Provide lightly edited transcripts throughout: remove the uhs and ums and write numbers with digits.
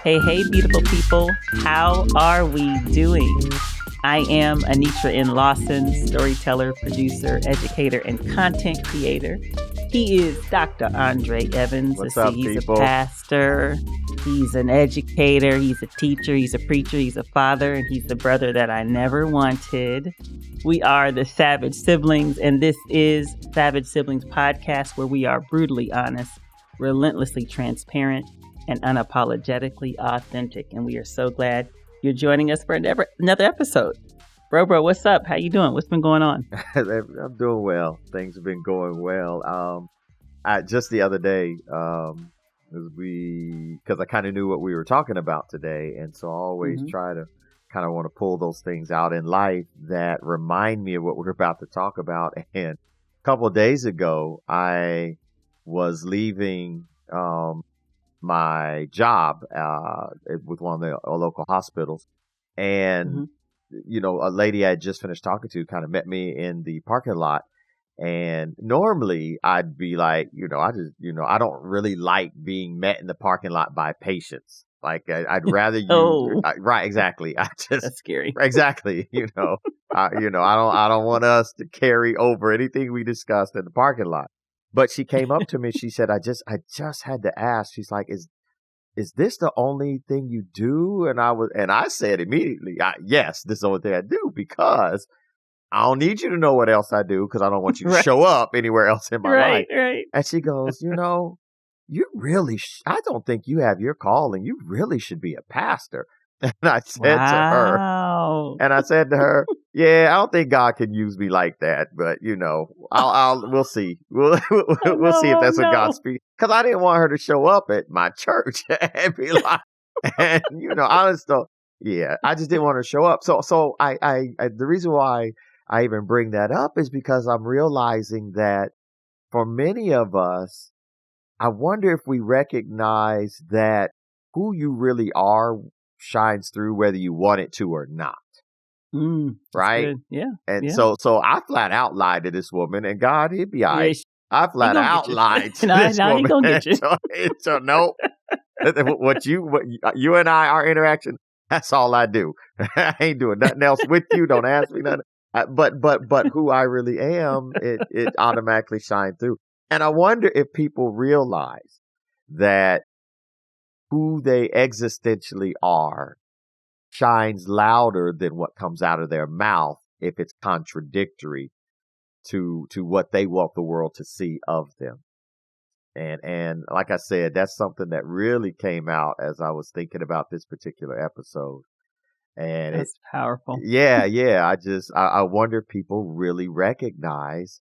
Hey, beautiful people. How are we doing? I am Anitra in Lawson, storyteller, producer, educator, and content creator. He is Dr. Andre Evans. What's up, he's people? A pastor. He's an educator. He's a teacher. He's a preacher. He's a father. And he's the brother that I never wanted. We are the Savage Siblings, and this is Savage Siblings Podcast, where we are brutally honest, relentlessly transparent, and unapologetically authentic. And we are so glad you're joining us for another episode. Bro, what's up? How you doing? What's been going on? I'm doing well. Things have been going well. Just the other day, because I kind of knew what we were talking about today, and so I always try to kind of want to pull those things out in life that remind me of what we're about to talk about. And a couple of days ago, I was leaving my job with one of the local hospitals, and a lady I had just finished talking to kind of met me in the parking lot. And normally I'd be like, I don't really like being met in the parking lot by patients. Like I'd rather you, right? Exactly. That's scary. Exactly. I don't want us to carry over anything we discussed in the parking lot. But she came up to me. She said, I just had to ask. She's like, is this the only thing you do? And I said immediately, yes, this is the only thing I do, because I don't need you to know what else I do, because I don't want you to show up anywhere else in my life. Right. And she goes, you really, I don't think you have your calling. You really should be a pastor. And I said to her, yeah, I don't think God can use me like that, but we'll see. We'll see if that's what God speaks. Because I didn't want her to show up at my church and be like, I just didn't want her to show up. So I the reason why I even bring that up is because I'm realizing that for many of us, I wonder if we recognize that who you really are shines through whether you want it to or not. Right? Good. Yeah. And so I flat out lied to this woman, and God, he'd be all right. I flat out lied to this woman. He gonna get you. So no, what you and I, our interaction, that's all I do. I ain't doing nothing else with you. Don't ask me nothing. But who I really am, it automatically shines through. And I wonder if people realize that who they existentially are shines louder than what comes out of their mouth if it's contradictory to what they want the world to see of them. And like I said, that's something that really came out as I was thinking about this particular episode. And it's powerful. Yeah. I wonder if people really recognize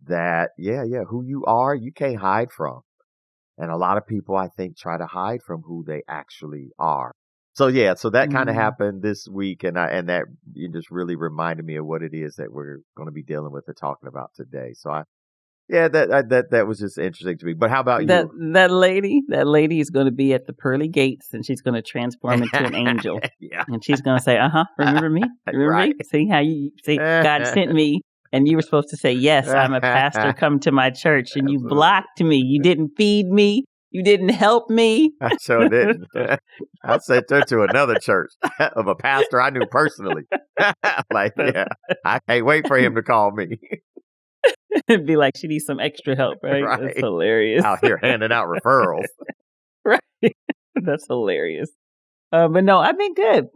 that, who you are, you can't hide from. And a lot of people, I think, try to hide from who they actually are. So that kind of happened this week, and that it just really reminded me of what it is that we're going to be dealing with and talking about today. So that was just interesting to me. But how about you? That lady is going to be at the pearly gates, and she's going to transform into an angel. Yeah. And she's going to say, remember me? Remember me? See how you see God sent me. And you were supposed to say, yes, I'm a pastor, come to my church. And you blocked me. You didn't feed me. You didn't help me. I sure didn't. I sent her to another church of a pastor I knew personally. I can't wait for him to call me. It'd be like she needs some extra help, right? That's hilarious. Out here handing out referrals. Right. That's hilarious. But no, I've been good.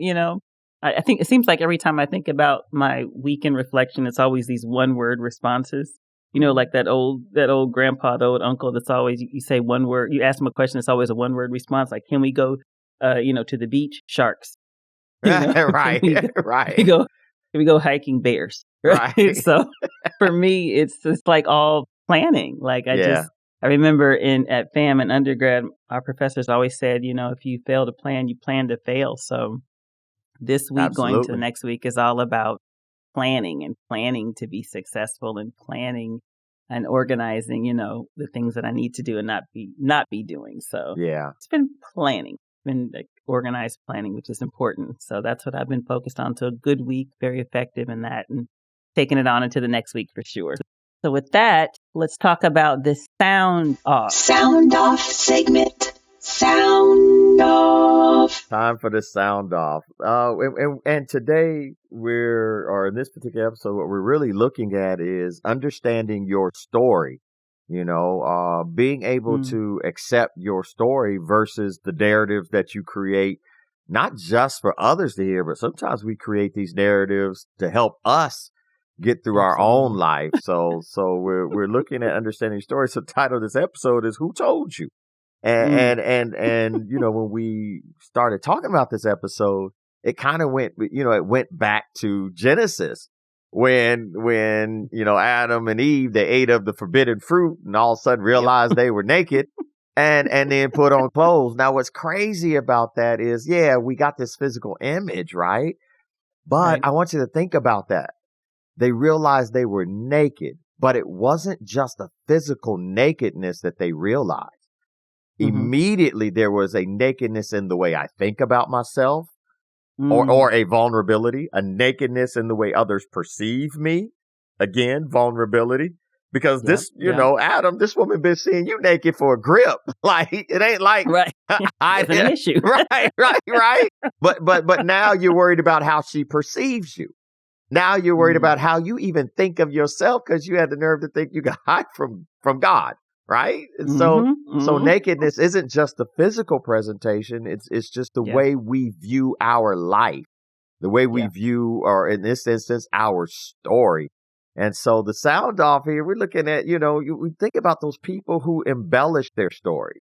I think it seems like every time I think about my weekend reflection, it's always these one-word responses. Like that old grandpa, the old uncle that's always, you say one word, you ask him a question, it's always a one-word response. Like, can we go, to the beach? Sharks. Right. Can we go hiking? Bears. Right. So for me, it's like all planning. Like I remember at FAM and undergrad, our professors always said, if you fail to plan, you plan to fail. So this week going to the next week is all about planning and planning to be successful and planning and organizing, the things that I need to do and not be doing. So Yeah. it's been planning, been like organized planning, which is important. So that's what I've been focused on. So a good week, very effective in that, and taking it on into the next week for sure. So with that, let's talk about this sound off. Sound off segment. Sound off. Time for the sound off. And today or in this particular episode, what we're really looking at is understanding your story. Being able to accept your story versus the narratives that you create, not just for others to hear, but sometimes we create these narratives to help us get through our own life. So we're looking at understanding stories. So the title of this episode is Who Told You? And when we started talking about this episode, it kind of went back to Genesis when Adam and Eve, they ate of the forbidden fruit and all of a sudden realized they were naked and then put on clothes. Now, what's crazy about that is, we got this physical image, right? But I want you to think about that. They realized they were naked, but it wasn't just a physical nakedness that they realized. Immediately, there was a nakedness in the way I think about myself, or a vulnerability, a nakedness in the way others perceive me. Again, vulnerability. Because Adam, this woman been seeing you naked for a grip. Like, it ain't like it's an issue. Right. But now you're worried about how she perceives you. Now you're worried about how you even think of yourself because you had the nerve to think you could hide from God. Right. And so nakedness isn't just the physical presentation. It's just the way we view our life, the way we view, or in this instance, our story. And so the sound off here, we're looking at, we think about those people who embellish their story.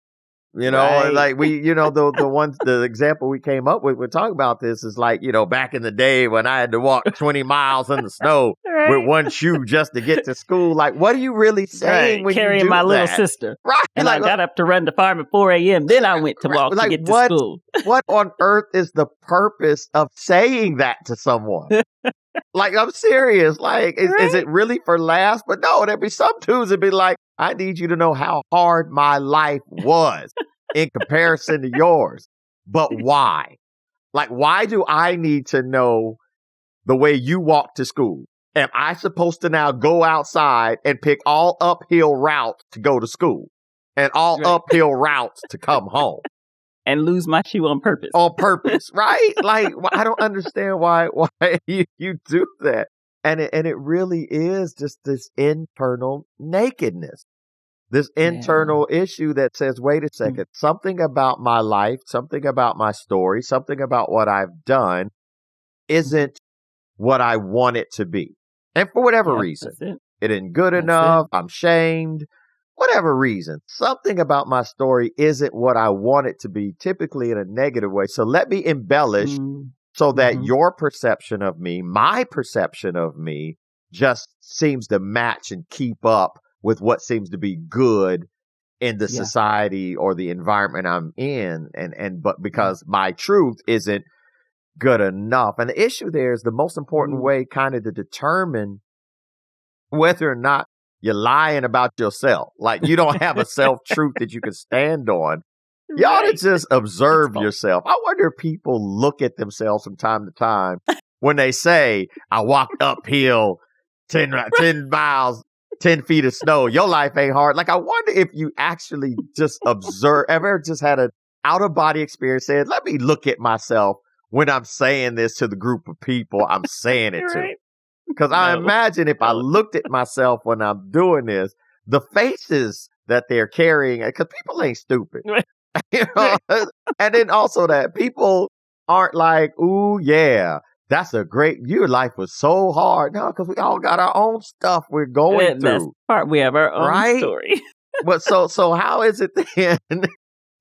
Like we, the example we came up with, we're talking about this is like, back in the day when I had to walk 20 miles in the snow with one shoe just to get to school. Like, what are you really saying when carrying you do my that? little sister. Right. And I got up to run the farm at 4 a.m. Then I went to walk to get to school. What on earth is the purpose of saying that to someone? Like, I'm serious. Like, is it really for laughs? But no, there'd be some dudes that'd be like, I need you to know how hard my life was in comparison to yours. But why? Like, why do I need to know the way you walk to school? Am I supposed to now go outside and pick all uphill routes to go to school and all uphill routes to come home? And lose my shoe on purpose. On purpose, right? Like, I don't understand why you do that. And it really is just this internal nakedness, this internal issue that says, wait a second, something about my life, something about my story, something about what I've done isn't what I want it to be. And for whatever reason, it isn't good enough. I'm shamed. Whatever reason, something about my story isn't what I want it to be, typically in a negative way. So let me embellish so that your perception of me, my perception of me, just seems to match and keep up with what seems to be good in the society or the environment I'm in. But because my truth isn't good enough. And the issue there is the most important way kind of to determine whether or not you're lying about yourself. Like, you don't have a self-truth that you can stand on. You ought to just observe yourself. I wonder if people look at themselves from time to time when they say, I walked uphill 10 miles, 10 feet of snow. Your life ain't hard. Like, I wonder if you actually just observe, ever just had an out-of-body experience saying, let me look at myself when I'm saying this to the group of people I'm saying it to. Because I imagine if I looked at myself when I'm doing this, the faces that they're carrying, because people ain't stupid. And then also that people aren't like, ooh, yeah, that's your life was so hard. No, because we all got our own stuff we're going through. We have our own story. But so how is it then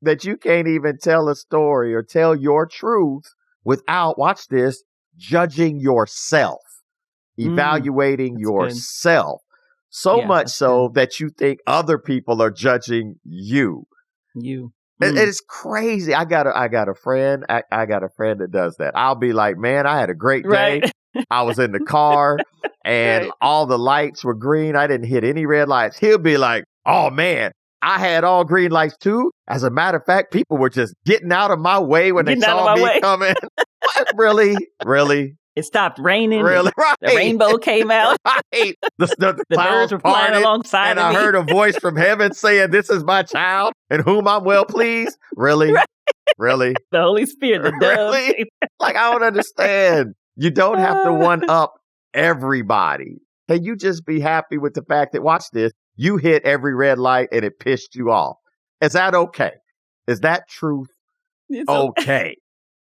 that you can't even tell a story or tell your truth without, watch this, judging yourself? Evaluating yourself so much so that you think other people are judging you. It's crazy. I got a friend. I got a friend that does that. I'll be like, man, I had a great day. I was in the car and all the lights were green. I didn't hit any red lights. He'll be like, oh man, I had all green lights too. As a matter of fact, people were just getting out of my way when they saw me coming. What? Really? It stopped raining. Really? Right. The rainbow came out. Right. The birds were flying alongside and of me. I heard a voice from heaven saying, this is my child in whom I'm well pleased. Really? Right. Really? The Holy Spirit, the dove. Really? Like, I don't understand. You don't have to one up everybody. Can you just be happy with the fact that, watch this, you hit every red light and it pissed you off? Is that okay? Is that truth okay?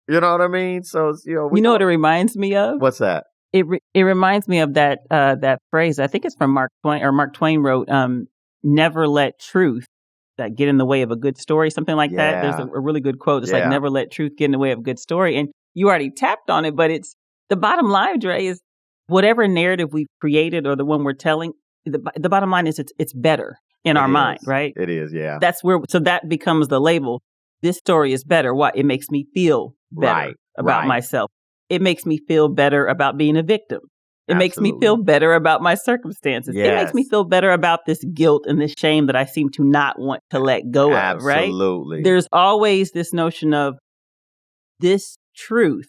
You know what I mean? So, you know what it reminds me of? What's that? It reminds me of that phrase. I think it's from Mark Twain wrote, never let truth get in the way of a good story, something like that. There's a really good quote. It's like, never let truth get in the way of a good story. And you already tapped on it, but it's the bottom line, Dre, is whatever narrative we've created or the one we're telling, the bottom line is it's better in our mind, right? It is, yeah. So that becomes the label. This story is better. Why? It makes me feel better about myself. It makes me feel better about being a victim. It makes me feel better about my circumstances. It makes me feel better about this guilt and this shame that I seem to not want to let go of, right? Absolutely. There's always this notion of this truth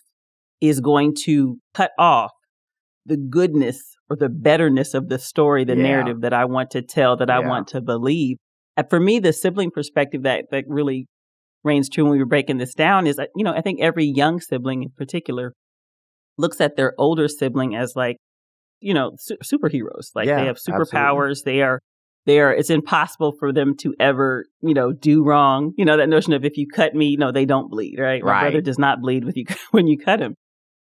is going to cut off the goodness or the betterness of the story, the narrative that I want to tell, that I want to believe. And for me, the sibling perspective that really reigns true when we were breaking this down is, I think every young sibling in particular looks at their older sibling as like, superheroes. Like they have superpowers. Absolutely. They are, it's impossible for them to ever, do wrong. That notion of if you cut me, they don't bleed, right? My brother does not bleed when you cut him.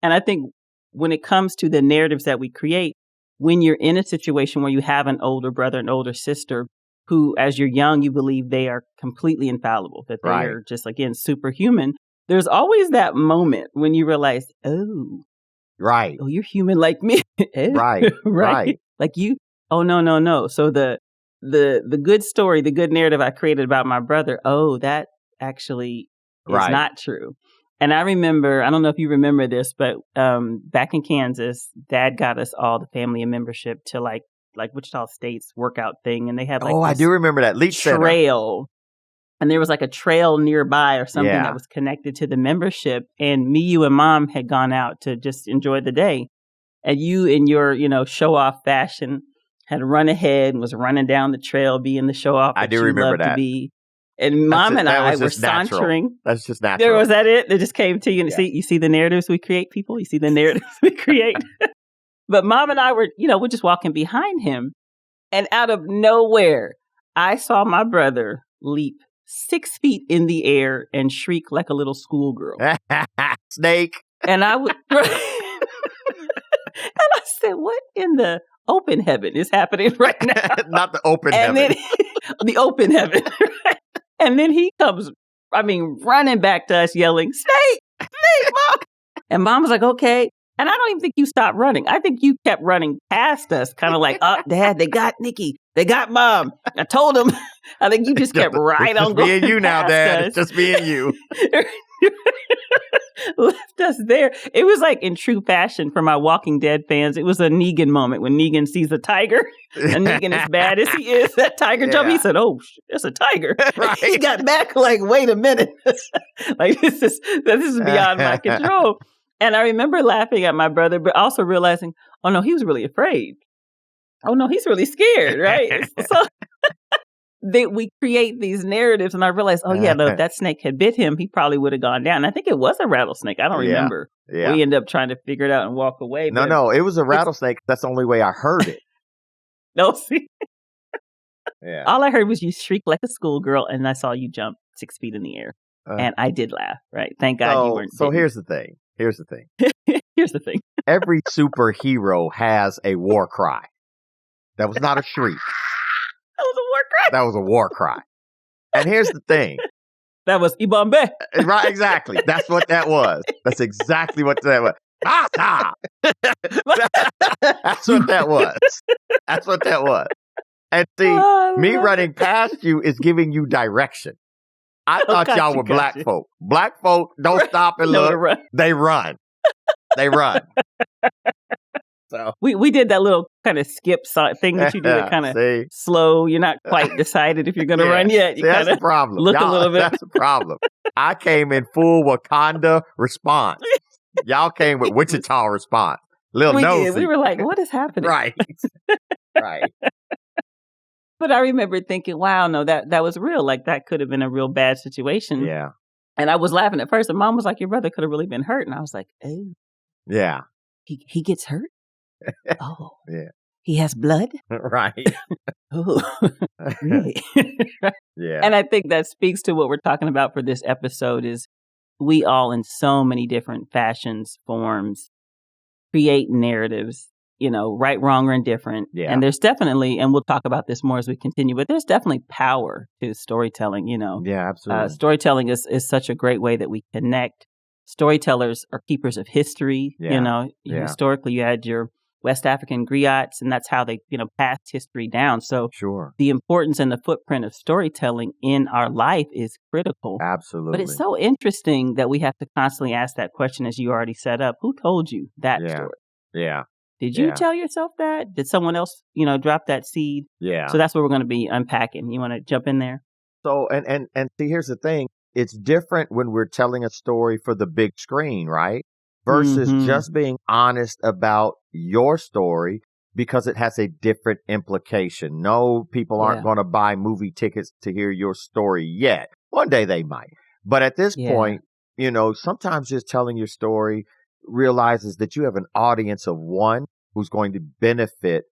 And I think when it comes to the narratives that we create, when you're in a situation where you have an older brother, an older sister, who, as you're young, you believe they are completely infallible, that they are just, again, superhuman, there's always that moment when you realize, oh, you're human like me. Right. Like you, no. So the good story, the good narrative I created about my brother, that actually is not true. And I remember, I don't know if you remember this, but back in Kansas, Dad got us all the family and membership to like Wichita State's workout thing, and they had I do remember that Leach trail, and there was like a trail nearby or something that was connected to the membership. And me, you, and Mom had gone out to just enjoy the day, and you, in your show off fashion, had run ahead and was running down the trail, being the show off. I do remember that. To be. And Mom and I were sauntering. That's just natural. Was that it? It just came to you. And you see the narratives we create, people? You see the narratives we create? But Mom and I were, we're just walking behind him. And out of nowhere, I saw my brother leap 6 feet in the air and shriek like a little schoolgirl. Snake. And I would... and I said, what in the open heaven is happening right now? Not the open heaven. The open heaven. And then he comes, running back to us yelling, Snake, Mom. And Mom was like, okay. And I don't even think you stopped running. I think you kept running past us, kind of like, Dad, they got Nikki. They got Mom. I told them. I think you just kept right on going. It's just me and you now, Dad. It's just me and you. Left us there. It was like in true fashion for my Walking Dead fans. It was a Negan moment when Negan sees a tiger, and Negan, as bad as he is, that tiger jumped. He said, "Oh, it's a tiger." Right. He got back like, "Wait a minute, like this is beyond my control." And I remember laughing at my brother, but also realizing, oh no, he was really afraid. Oh no, he's really scared, right? So we create these narratives, and I realized, if that snake had bit him, he probably would have gone down. And I think it was a rattlesnake. I don't remember. Yeah. We ended up trying to figure it out and walk away. No, it was a rattlesnake. That's the only way I heard it. No, see? Yeah. All I heard was you shriek like a schoolgirl, and I saw you jump 6 feet in the air. And I did laugh, right? Thank God you weren't. So here's the thing. Here's the thing. Every superhero has a war cry. That was not a shriek. That was a war cry. And here's the thing. That was Ibambe. Right, exactly. That's what that was. That's exactly what that was. Ah! That's what that was. That's what that was. And see, me running past you is giving you direction. I thought y'all were black folk. Black folk don't stop and look. They run. They run. So we did that little kind of skip thing that you do that kind of see, slow. You're not quite decided if you're going to run yet. You see, that's kind the of problem. look a little bit. That's the problem. I came in full Wakanda response. Y'all came with Wichita response. Little We nosy. did. We were like, what is happening? Right. Right. But I remember thinking, wow, no, that was real. Like that could have been a real bad situation. Yeah. And I was laughing at first. And Mom was like, your brother could have really been hurt. And I was like, oh, Yeah. he gets hurt? Oh. Yeah. He has blood? Right. Oh, really? Yeah. And I think that speaks to what we're talking about for this episode is we all in so many different fashions, forms, create narratives, right, wrong, or indifferent. Yeah. And there's definitely, and we'll talk about this more as we continue, but there's definitely power to storytelling, Yeah, absolutely. Storytelling is such a great way that we connect. Storytellers are keepers of history. Yeah. Historically, you had your West African griots, and that's how they, passed history down. So Sure. the importance and the footprint of storytelling in our life is critical. Absolutely. But it's so interesting that we have to constantly ask that question, as you already set up. Who told you that story? Yeah. Did you Yeah. tell yourself that? Did someone else, drop that seed? Yeah. So that's what we're going to be unpacking. You want to jump in there? So, and see, here's the thing. It's different when we're telling a story for the big screen, right? Versus just being honest about your story because it has a different implication. No, people aren't going to buy movie tickets to hear your story yet. One day they might. But at this point, sometimes just telling your story realizes that you have an audience of one who's going to benefit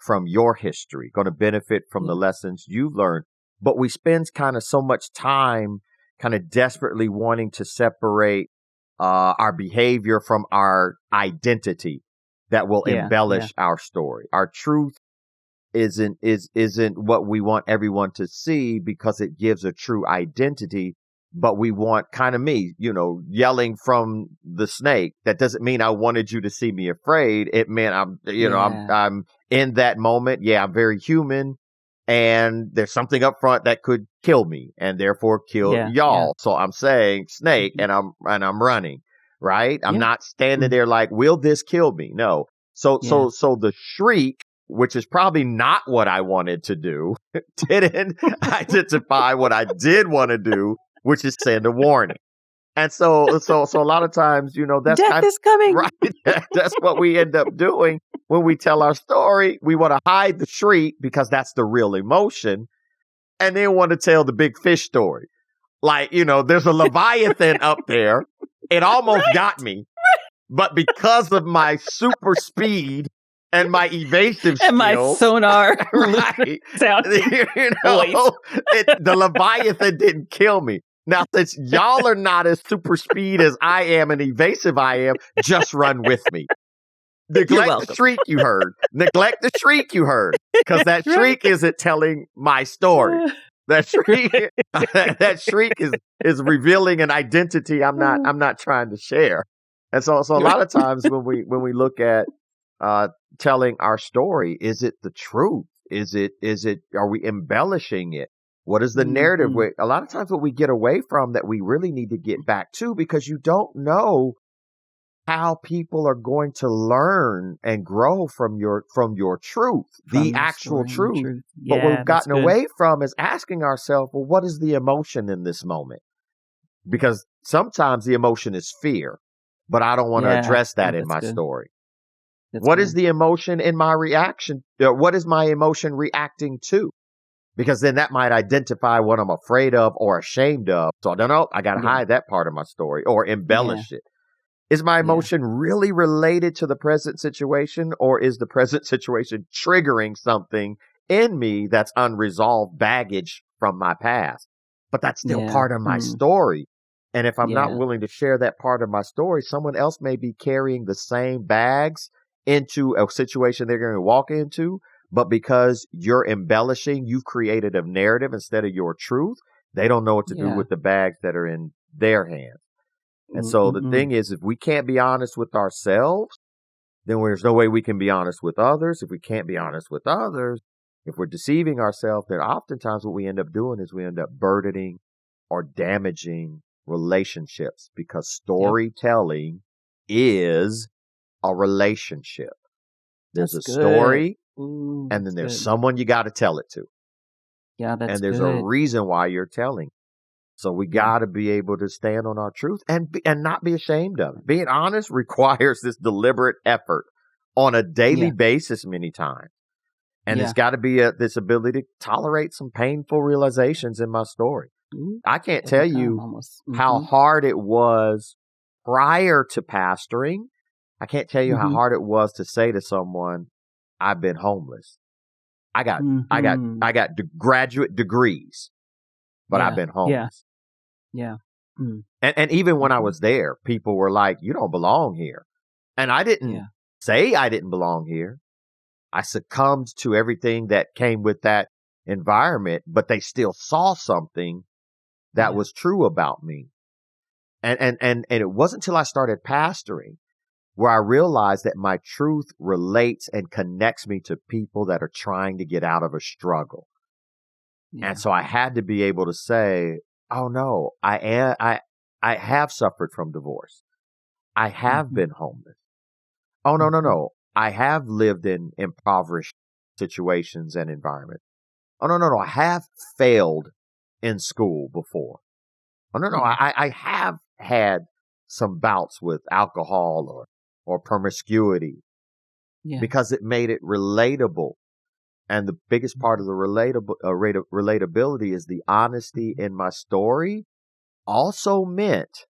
from your history, going to benefit from the lessons you've learned. But we spend kind of so much time kind of desperately wanting to separate our behavior from our identity that will embellish our story. Our truth isn't what we want everyone to see because it gives a true identity. But we want kind of me, yelling from the snake. That doesn't mean I wanted you to see me afraid. It meant I'm in that moment. Yeah, I'm very human. And there's something up front that could kill me and therefore kill y'all. Yeah. So I'm saying snake and I'm running, right? I'm not standing there like, will this kill me? No. So the shriek, which is probably not what I wanted to do, didn't identify what I did want to do, which is send a warning. And so a lot of times, that's death is coming. Right. That's what we end up doing when we tell our story. We want to hide the shriek because that's the real emotion. And then want to tell the big fish story. Like, there's a Leviathan up there. It almost got me. But because of my super speed and my evasive and my sonar right, the Leviathan didn't kill me. Now, since y'all are not as super speed as I am and evasive I am, just run with me. Neglect the shriek you heard. Neglect the shriek you heard. Because that shriek isn't telling my story. That shriek is revealing an identity I'm not trying to share. And so a lot of times when we look at telling our story, is it the truth? Are we embellishing it? What is the narrative? A lot of times what we get away from that we really need to get back to, because you don't know how people are going to learn and grow from your truth, the actual truth. Yeah, but what we've gotten away from is asking ourselves, well, what is the emotion in this moment? Because sometimes the emotion is fear, but I don't want to address that in my story. What is the emotion in my reaction? What is my emotion reacting to? Because then that might identify what I'm afraid of or ashamed of. So I don't know. I got to hide that part of my story or embellish it. Is my emotion really related to the present situation, or is the present situation triggering something in me that's unresolved baggage from my past? But that's still part of my story. And if I'm not willing to share that part of my story, someone else may be carrying the same bags into a situation they're going to walk into. But because you're embellishing, you've created a narrative instead of your truth. They don't know what to do with the bags that are in their hands. And so the thing is, if we can't be honest with ourselves, then there's no way we can be honest with others. If we can't be honest with others, if we're deceiving ourselves, then oftentimes what we end up doing is we end up burdening or damaging relationships, because storytelling is a relationship. There's That's a good. story, Ooh, and then that's there's good. someone you got to tell it to. Yeah, that's And there's good. a reason why you're telling. So we Yeah. got to be able to stand on our truth and not be ashamed of it. Being honest requires this deliberate effort on a daily Yeah. basis many times. And Yeah. it's got to be this ability to tolerate some painful realizations in my story. Ooh, I can't every tell time you almost. how Mhm. hard it was prior to pastoring. I can't tell you how Mhm. hard it was to say to someone, I've been homeless. I got Mhm. graduate degrees, but I've Yeah. been Yeah. homeless. Yeah. Mm. And even when I Mhm. was there, people were like, you don't belong here. And I didn't Yeah. say I didn't belong here. I succumbed to everything that came with that environment, but they still saw something that Yeah. was true about me. And it wasn't until I started pastoring where I realized that my truth relates and connects me to people that are trying to get out of a struggle. Yeah. And so I had to be able to say, oh no, I have suffered from divorce. I have Mhm. been homeless. Oh no, no, Mhm. no. I have lived in impoverished situations and environments. Oh no, no, no. I have failed in school before. Oh no, no. Yeah. I have had some bouts with alcohol or promiscuity Yeah. because it made it relatable. And the biggest part of the relatability is the honesty in my story also meant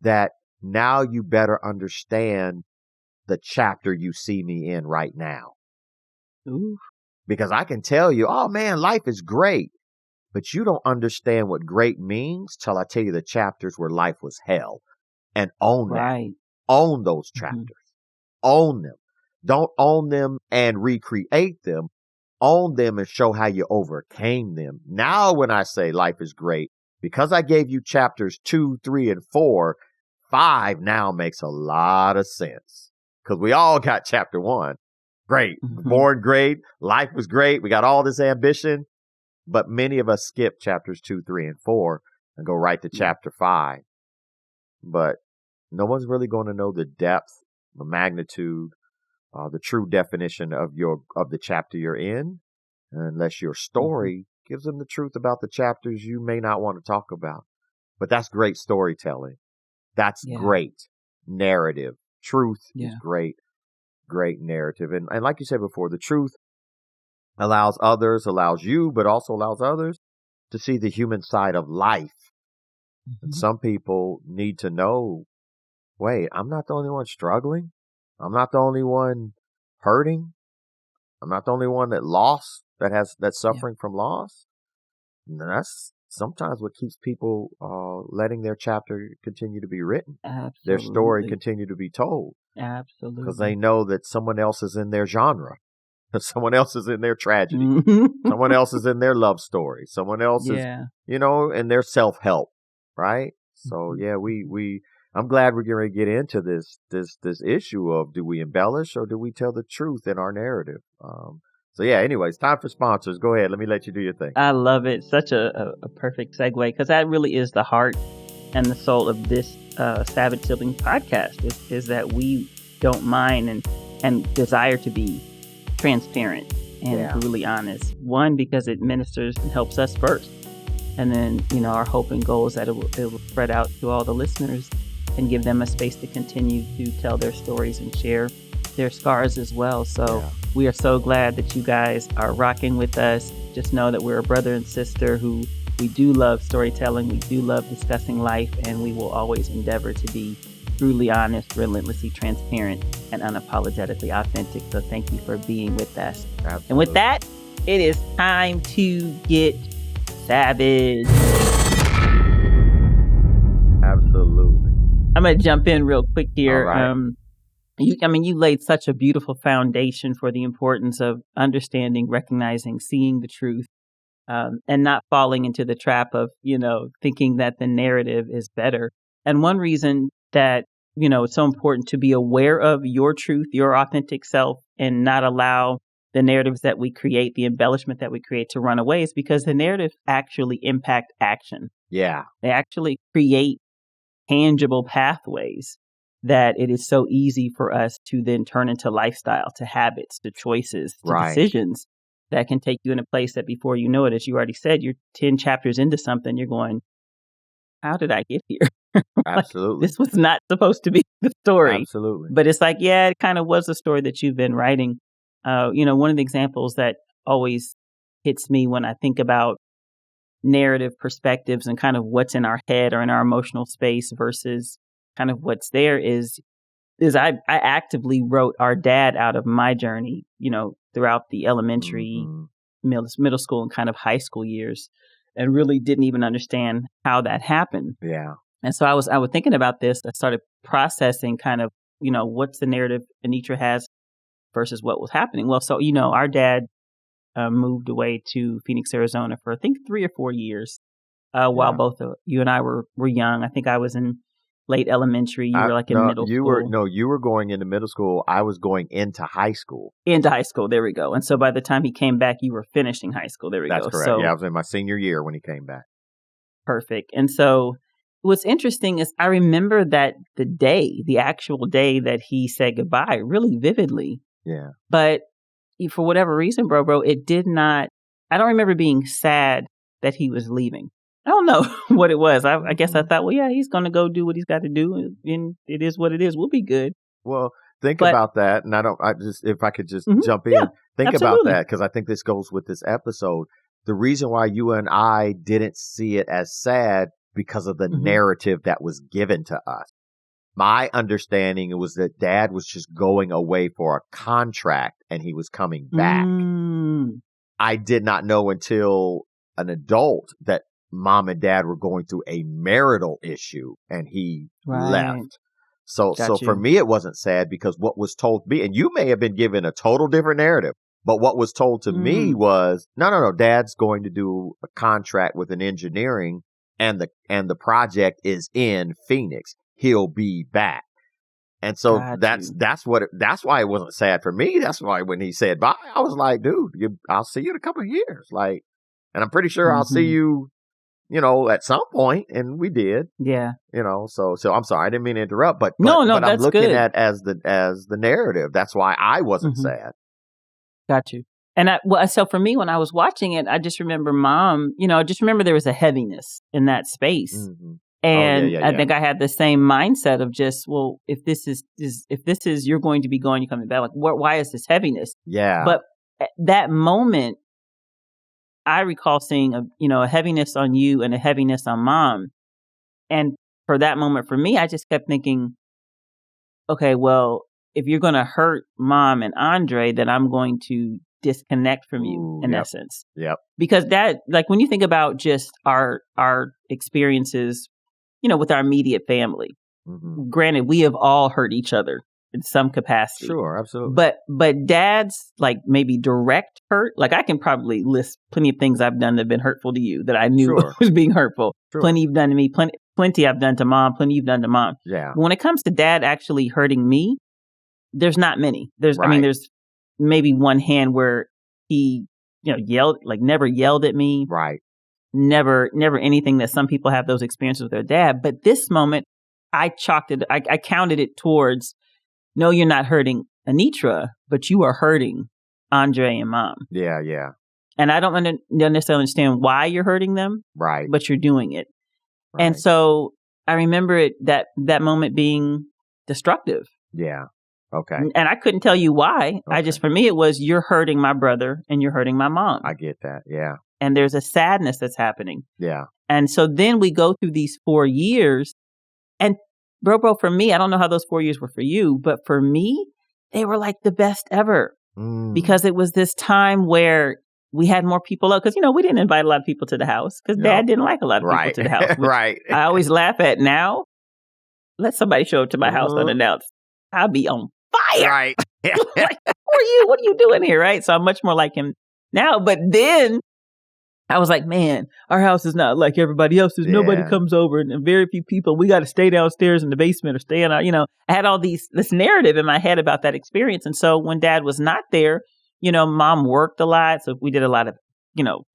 that now you better understand the chapter you see me in right now. Ooh. Because I can tell you, oh man, life is great. But you don't understand what great means till I tell you the chapters where life was hell. And own that. Right. Own those Mhm. chapters. Own them. Don't own them and recreate them. Own them and show how you overcame them. Now when I say life is great, because I gave you chapters 2, 3, and 4, 5 now makes a lot of sense. Because we all got chapter 1. Great. Mhm. Born great. Life was great. We got all this ambition. But many of us skip chapters 2, 3, and 4 and go right to Yeah. chapter 5. But no one's really going to know the depth, the magnitude, the true definition of the chapter you're in, unless your Mhm. story gives them the truth about the chapters you may not want to talk about. But that's great storytelling. That's Yeah. great narrative. Truth is Yeah. great, great narrative. And like you said before, the truth allows you, but also allows others to see the human side of life. And Mhm. some people need to know, wait, I'm not the only one struggling. I'm not the only one hurting. I'm not the only one that's Yeah. suffering from loss. And that's sometimes what keeps people letting their chapter continue to be written, their story Absolutely. continue to be told, because they Absolutely. know that someone else is in their genre, someone else is in their tragedy, Mhm. someone else is in their love story, someone else is, Yeah. in their self-help, right? So Mhm. yeah, I'm glad we're going to get into this issue of, do we embellish or do we tell the truth in our narrative? So yeah, anyways, time for sponsors. Go ahead. Let me let you do your thing. I love it. Such a perfect segue, because that really is the heart and the soul of this Savage Sibling podcast is that we don't mind and desire to be transparent and brutally honest. One, because it ministers and helps us first. And then, our hope and goal is that it will spread out to all the listeners and give them a space to continue to tell their stories and share their scars as well. So we are so glad that you guys are rocking with us. Just know that we're a brother and sister who we do love storytelling. We do love discussing life, and we will always endeavor to be brutally honest, relentlessly transparent, and unapologetically authentic. So thank you for being with us. Absolutely. And with that, it is time to get savage. Absolutely. I'm going to jump in real quick here. All right. You laid such a beautiful foundation for the importance of understanding, recognizing, seeing the truth, and not falling into the trap of, thinking that the narrative is better. And one reason that, it's so important to be aware of your truth, your authentic self, and not allow the narratives that we create, the embellishment that we create, to run away, is because the narratives actually impact action. Yeah. They actually create tangible pathways that it is so easy for us to then turn into lifestyle, to habits, to choices, to decisions that can take you in a place that before you know it, as you already said, you're 10 chapters into something, you're going, how did I get here? Absolutely. This was not supposed to be the story. Absolutely. But it's like, yeah, it kind of was the story that you've been writing. One of the examples that always hits me when I think about narrative perspectives and kind of what's in our head or in our emotional space versus kind of what's there is I actively wrote our dad out of my journey, throughout the elementary, middle school, and kind of high school years, and really didn't even understand how that happened. Yeah. And so I was thinking about this. I started processing kind of, what's the narrative Anitra has versus what was happening. Well, so, our dad moved away to Phoenix, Arizona for I think 3 or 4 years while both you and I were young. I think I was in late elementary. You were like in middle school. You were going into middle school. I was going into high school. Into high school. There we go. And so by the time he came back, you were finishing high school. There we go. That's correct. So, I was in my senior year when he came back. Perfect. And so what's interesting is I remember that the actual day that he said goodbye really vividly. Yeah. But for whatever reason, bro, I don't remember being sad that he was leaving. I don't know what it was. I guess I thought, well, yeah, he's going to go do what he's got to do, and it is what it is. We'll be good. Well, think about that, and if I could just jump in, think absolutely. about that, because I think this goes with this episode. The reason why you and I didn't see it as sad because of the narrative that was given to us. My understanding was that Dad was just going away for a contract, and he was coming back. I did not know until an adult that Mom and Dad were going through a marital issue and he left. So for me, it wasn't sad because what was told to me, and you may have been given a total different narrative, but what was told to me was, no, Dad's going to do a contract with an engineering and the project is in Phoenix. He'll be back. And so that's why it wasn't sad for me. That's why when he said bye, I was like, dude, I'll see you in a couple of years. And I'm pretty sure I'll see you, at some point, and we did. Yeah. So I'm sorry, I didn't mean to interrupt, but no, but that's I'm looking good. at as the narrative. That's why I wasn't sad. Got you. And so for me, when I was watching it, I just remember Mom, there was a heaviness in that space. And I think I had the same mindset of just, well, if this is you're going to be going, you're coming back, why is this heaviness? Yeah. But at that moment, I recall seeing a heaviness on you and a heaviness on Mom. And for that moment, for me, I just kept thinking, okay, well, if you're going to hurt Mom and Andre, then I'm going to disconnect from you in essence. Yep. Because that, when you think about just our experiences, with our immediate family, granted, we have all hurt each other in some capacity. Sure, absolutely. But Dad's maybe direct hurt. I can probably list plenty of things I've done that have been hurtful to you that I knew was being hurtful. Sure. Plenty you've done to me. Plenty I've done to Mom. Plenty you've done to Mom. Yeah. When it comes to Dad actually hurting me, there's not many. There's maybe one hand where he yelled, never yelled at me. Right. Never anything that some people have those experiences with their dad. But this moment, I counted it towards, no, you're not hurting Anitra, but you are hurting Andre and Mom. Yeah, yeah. And I don't necessarily understand why you're hurting them. Right. But you're doing it. Right. And so I remember that moment being destructive. Yeah. Okay. And I couldn't tell you why. Okay. For me, it was, you're hurting my brother and you're hurting my mom. I get that. Yeah. And there's a sadness that's happening. Yeah. And so then we go through these 4 years. And bro, for me, I don't know how those 4 years were for you, but for me, they were like the best ever. Because it was this time where we had more people up. Because, we didn't invite a lot of people to the house because Dad didn't like a lot of people to the house. Right. I always laugh at now. Let somebody show up to my house unannounced. I'll be on fire. Right. Who are you? What are you doing here? Right. So I'm much more like him now. But then I was like, man, our house is not like everybody else's. Nobody comes over and very few people. We got to stay downstairs in the basement or stay in our, I had all this narrative in my head about that experience. And so when Dad was not there, Mom worked a lot. So we did a lot of,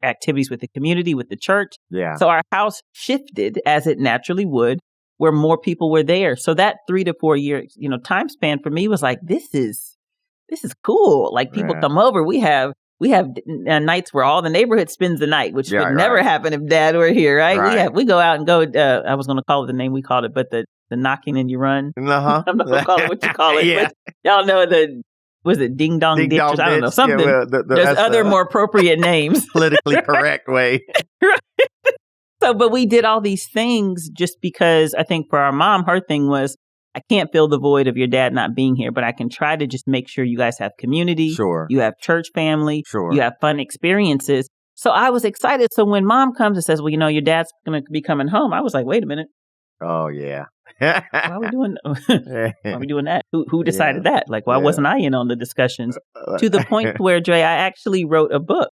activities with the community, with the church. Yeah. So our house shifted as it naturally would where more people were there. So that 3 to 4 year, time span for me was like, this is cool. Like people come over. We have nights where all the neighborhood spends the night, which would never happen if Dad were here, right? We go out and go. I was going to call it the name we called it, but the knocking and you run. I'm not going to call it what you call it. But y'all know was it ding dong ditches? I don't know, something. Yeah, well, there's other more appropriate names. Politically correct way. So, but we did all these things just because I think for our mom, her thing was, I can't fill the void of your dad not being here, but I can try to just make sure you guys have community. Sure. You have church family. Sure. You have fun experiences. So I was excited. So when Mom comes and says, well, your dad's going to be coming home, I was like, wait a minute. Oh, yeah. Why are we doing that? Who decided that? Like, why wasn't I in on the discussions? To the point where, Dre, I actually wrote a book.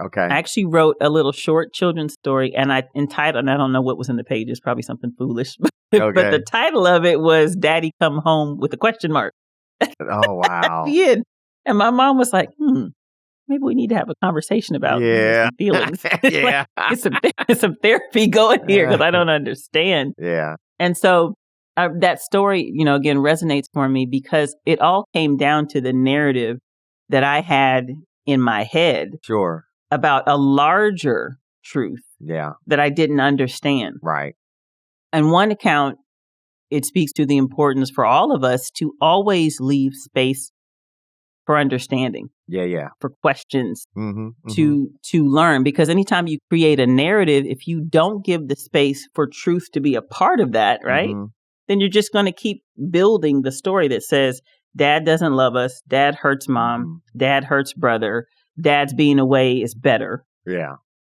Okay. I actually wrote a little short children's story, and I entitled, and I don't know what was in the pages, probably something foolish, but the title of it was Daddy Come Home with a question mark. Oh, wow. At the end. And my mom was like, maybe we need to have a conversation about some feelings. Yeah. It's some therapy going here because I don't understand. Yeah. And so that story, again, resonates for me because it all came down to the narrative that I had in my head. Sure. About a larger truth that I didn't understand. Right. On one account, it speaks to the importance for all of us to always leave space for understanding. Yeah. For questions, to learn. Because anytime you create a narrative, if you don't give the space for truth to be a part of that, right? Then you're just going to keep building the story that says, Dad doesn't love us. Dad hurts Mom. Dad hurts brother. Dad's being away is better. Yeah.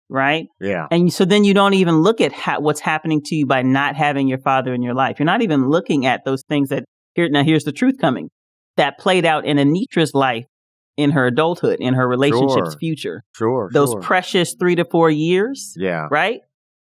Right? Yeah. And so then you don't even look at what's happening to you by not having your father in your life. You're not even looking at those things here's the truth coming. That played out in Anitra's life, in her adulthood, in her relationships future. Sure. Those precious 3 to 4 years. Yeah. Right?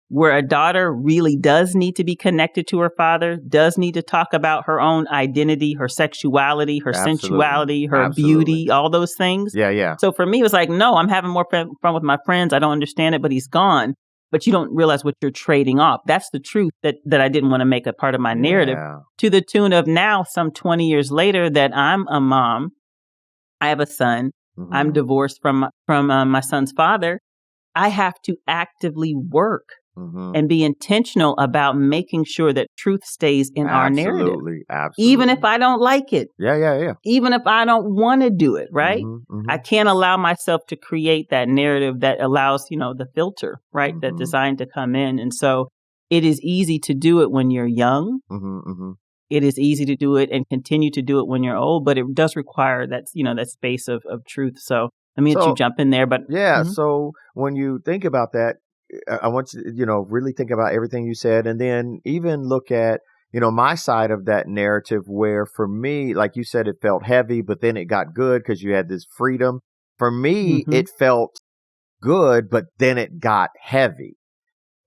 Where a daughter really does need to be connected to her father, does need to talk about her own identity, her sexuality, her sensuality, her beauty, all those things. Yeah. So for me, it was like, no, I'm having more fun with my friends. I don't understand it, but he's gone. But you don't realize what you're trading off. That's the truth that I didn't want to make a part of my narrative. To the tune of now, some 20 years later, that I'm a mom. I have a son. I'm divorced from my son's father. I have to actively work and be intentional about making sure that truth stays in our narrative. Absolutely. Even if I don't like it. Yeah. Even if I don't want to do it, right? I can't allow myself to create that narrative that allows, the filter, right? That's designed to come in. And so it is easy to do it when you're young. It is easy to do it and continue to do it when you're old, but it does require that, that space of truth. So let me let you jump in there. But so when you think about that, I want you to, really think about everything you said and then even look at, my side of that narrative where for me, like you said, it felt heavy, but then it got good because you had this freedom. For me, it felt good, but then it got heavy.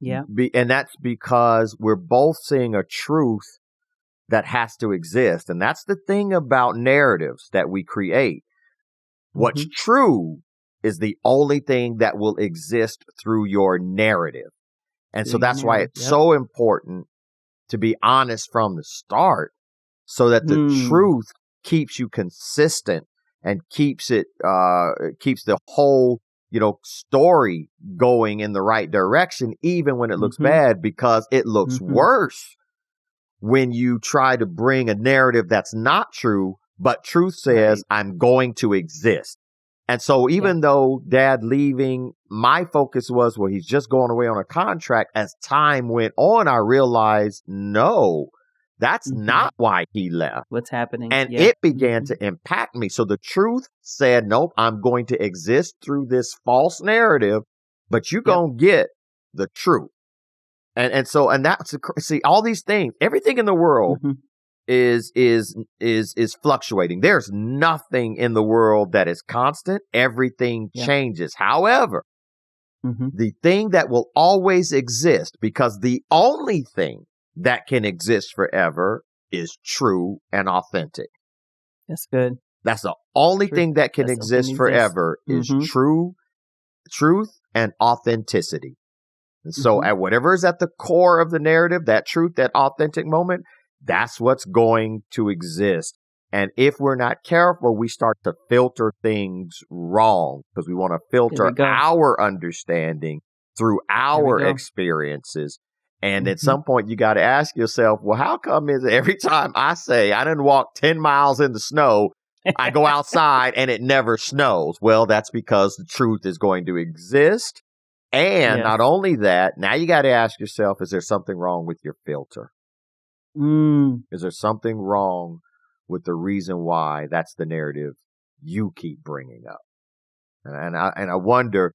Yeah. And that's because we're both seeing a truth that has to exist. And that's the thing about narratives that we create. What's true is the only thing that will exist through your narrative. And so that's why it's so important to be honest from the start so that the truth keeps you consistent and keeps the whole, story going in the right direction, even when it looks bad, because it looks worse when you try to bring a narrative that's not true, but truth says, I'm going to exist. And so even though Dad leaving, my focus was, well, he's just going away on a contract. As time went on, I realized, no, that's not why he left. What's happening? And it began to impact me. So the truth said, nope, I'm going to exist through this false narrative, but you're going to get the truth. And so that's, see, all these things, everything in the world is fluctuating. There's nothing in the world that is constant. Everything changes. However, the thing that will always exist, because the only thing that can exist forever is true and authentic. That's good. That's the only thing that can exist forever is truth and authenticity. And so at whatever is at the core of the narrative, that truth, that authentic moment, that's what's going to exist. And if we're not careful, we start to filter things wrong because we want to filter our understanding through our experiences. And at some point, you got to ask yourself, well, how come is it every time I say I didn't walk 10 miles in the snow, I go outside and it never snows? Well, that's because the truth is going to exist. And not only that, now you got to ask yourself, is there something wrong with your filter? Is there something wrong with the reason why that's the narrative you keep bringing up? And I wonder,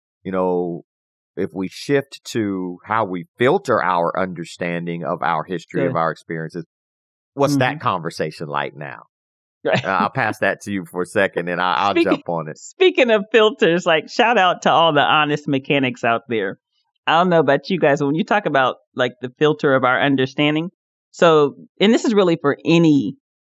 if we shift to how we filter our understanding of our history, of our experiences, what's that conversation like now? I'll pass that to you for a second and I'll jump on it. Speaking of filters, like shout out to all the honest mechanics out there. I don't know about you guys, when you talk about like the filter of our understanding. So, and this is really for any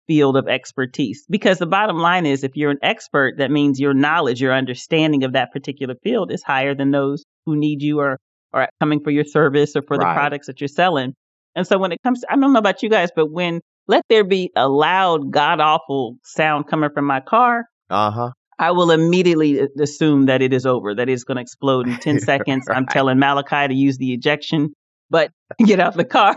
field of expertise, because the bottom line is if you're an expert, that means your knowledge, your understanding of that particular field is higher than those who need you or are coming for your service or for the products that you're selling. And so when it comes to, I don't know about you guys, but when let there be a loud, god-awful sound coming from my car, I will immediately assume that it is over, that it's going to explode in 10 seconds. I'm telling Malachi to use the ejection, but get out the car.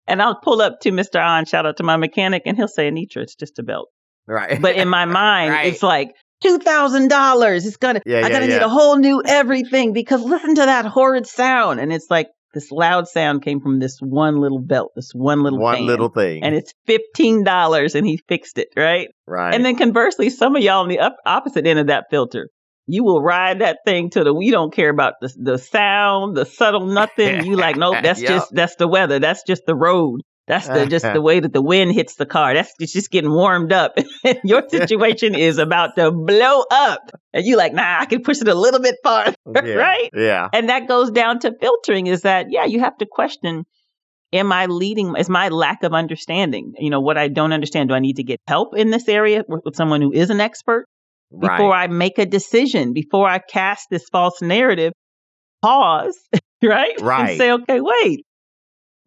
And I'll pull up to Mr. On, shout out to my mechanic, and he'll say, Anitra, it's just a belt. Right. But in my mind, it's like $2,000. It's going to, I got to need a whole new everything because listen to that horrid sound. And it's like this loud sound came from this one little belt, this one little thing. And it's $15 and he fixed it. Right. And then conversely, some of y'all on the opposite end of that filter, you will ride that thing you don't care about the sound, the subtle nothing. You like, nope, that's that's the weather. That's just the road. That's just the way that the wind hits the car. It's just getting warmed up. Your situation is about to blow up. And you like, nah, I can push it a little bit farther, right? Yeah. And that goes down to filtering is that, you have to question, is my lack of understanding, what I don't understand, do I need to get help in this area with someone who is an expert? Before I make a decision, before I cast this false narrative, pause, right? And say, okay, wait,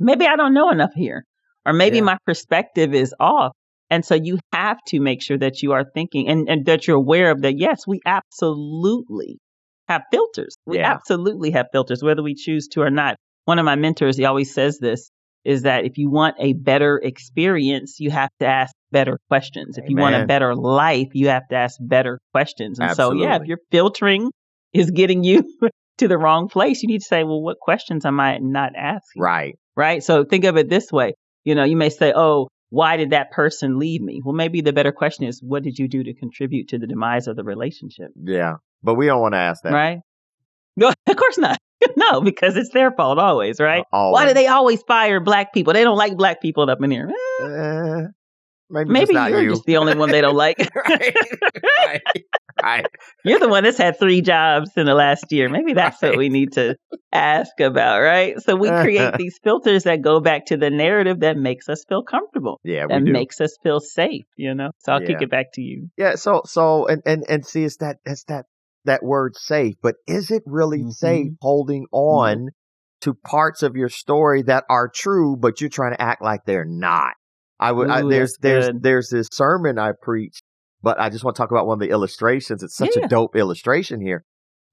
maybe I don't know enough here. Or maybe my perspective is off. And so you have to make sure that you are thinking and that you're aware of that. Yes, we absolutely have filters. We absolutely have filters, whether we choose to or not. One of my mentors, he always says this, is that if you want a better experience, you have to ask better questions. If you want a better life, you have to ask better questions. And so, if your filtering is getting you to the wrong place, you need to say, well, what questions am I not asking? Right. So think of it this way. You may say, oh, why did that person leave me? Well, maybe the better question is, what did you do to contribute to the demise of the relationship? Yeah. But we don't want to ask that. Right. No, of course not. No, because it's their fault always, right? Always. Why do they always fire black people? They don't like black people up in here. Maybe you're just the only one they don't like. Right. You're the one that's had 3 jobs in the last year. Maybe that's what we need to ask about, right? So we create these filters that go back to the narrative that makes us feel comfortable. That makes us feel safe, So I'll kick it back to you. Yeah. So and see, it's that word safe, but is it really safe holding on to parts of your story that are true, but you're trying to act like they're not? There's this sermon I preach, but I just want to talk about one of the illustrations. It's such a dope illustration here.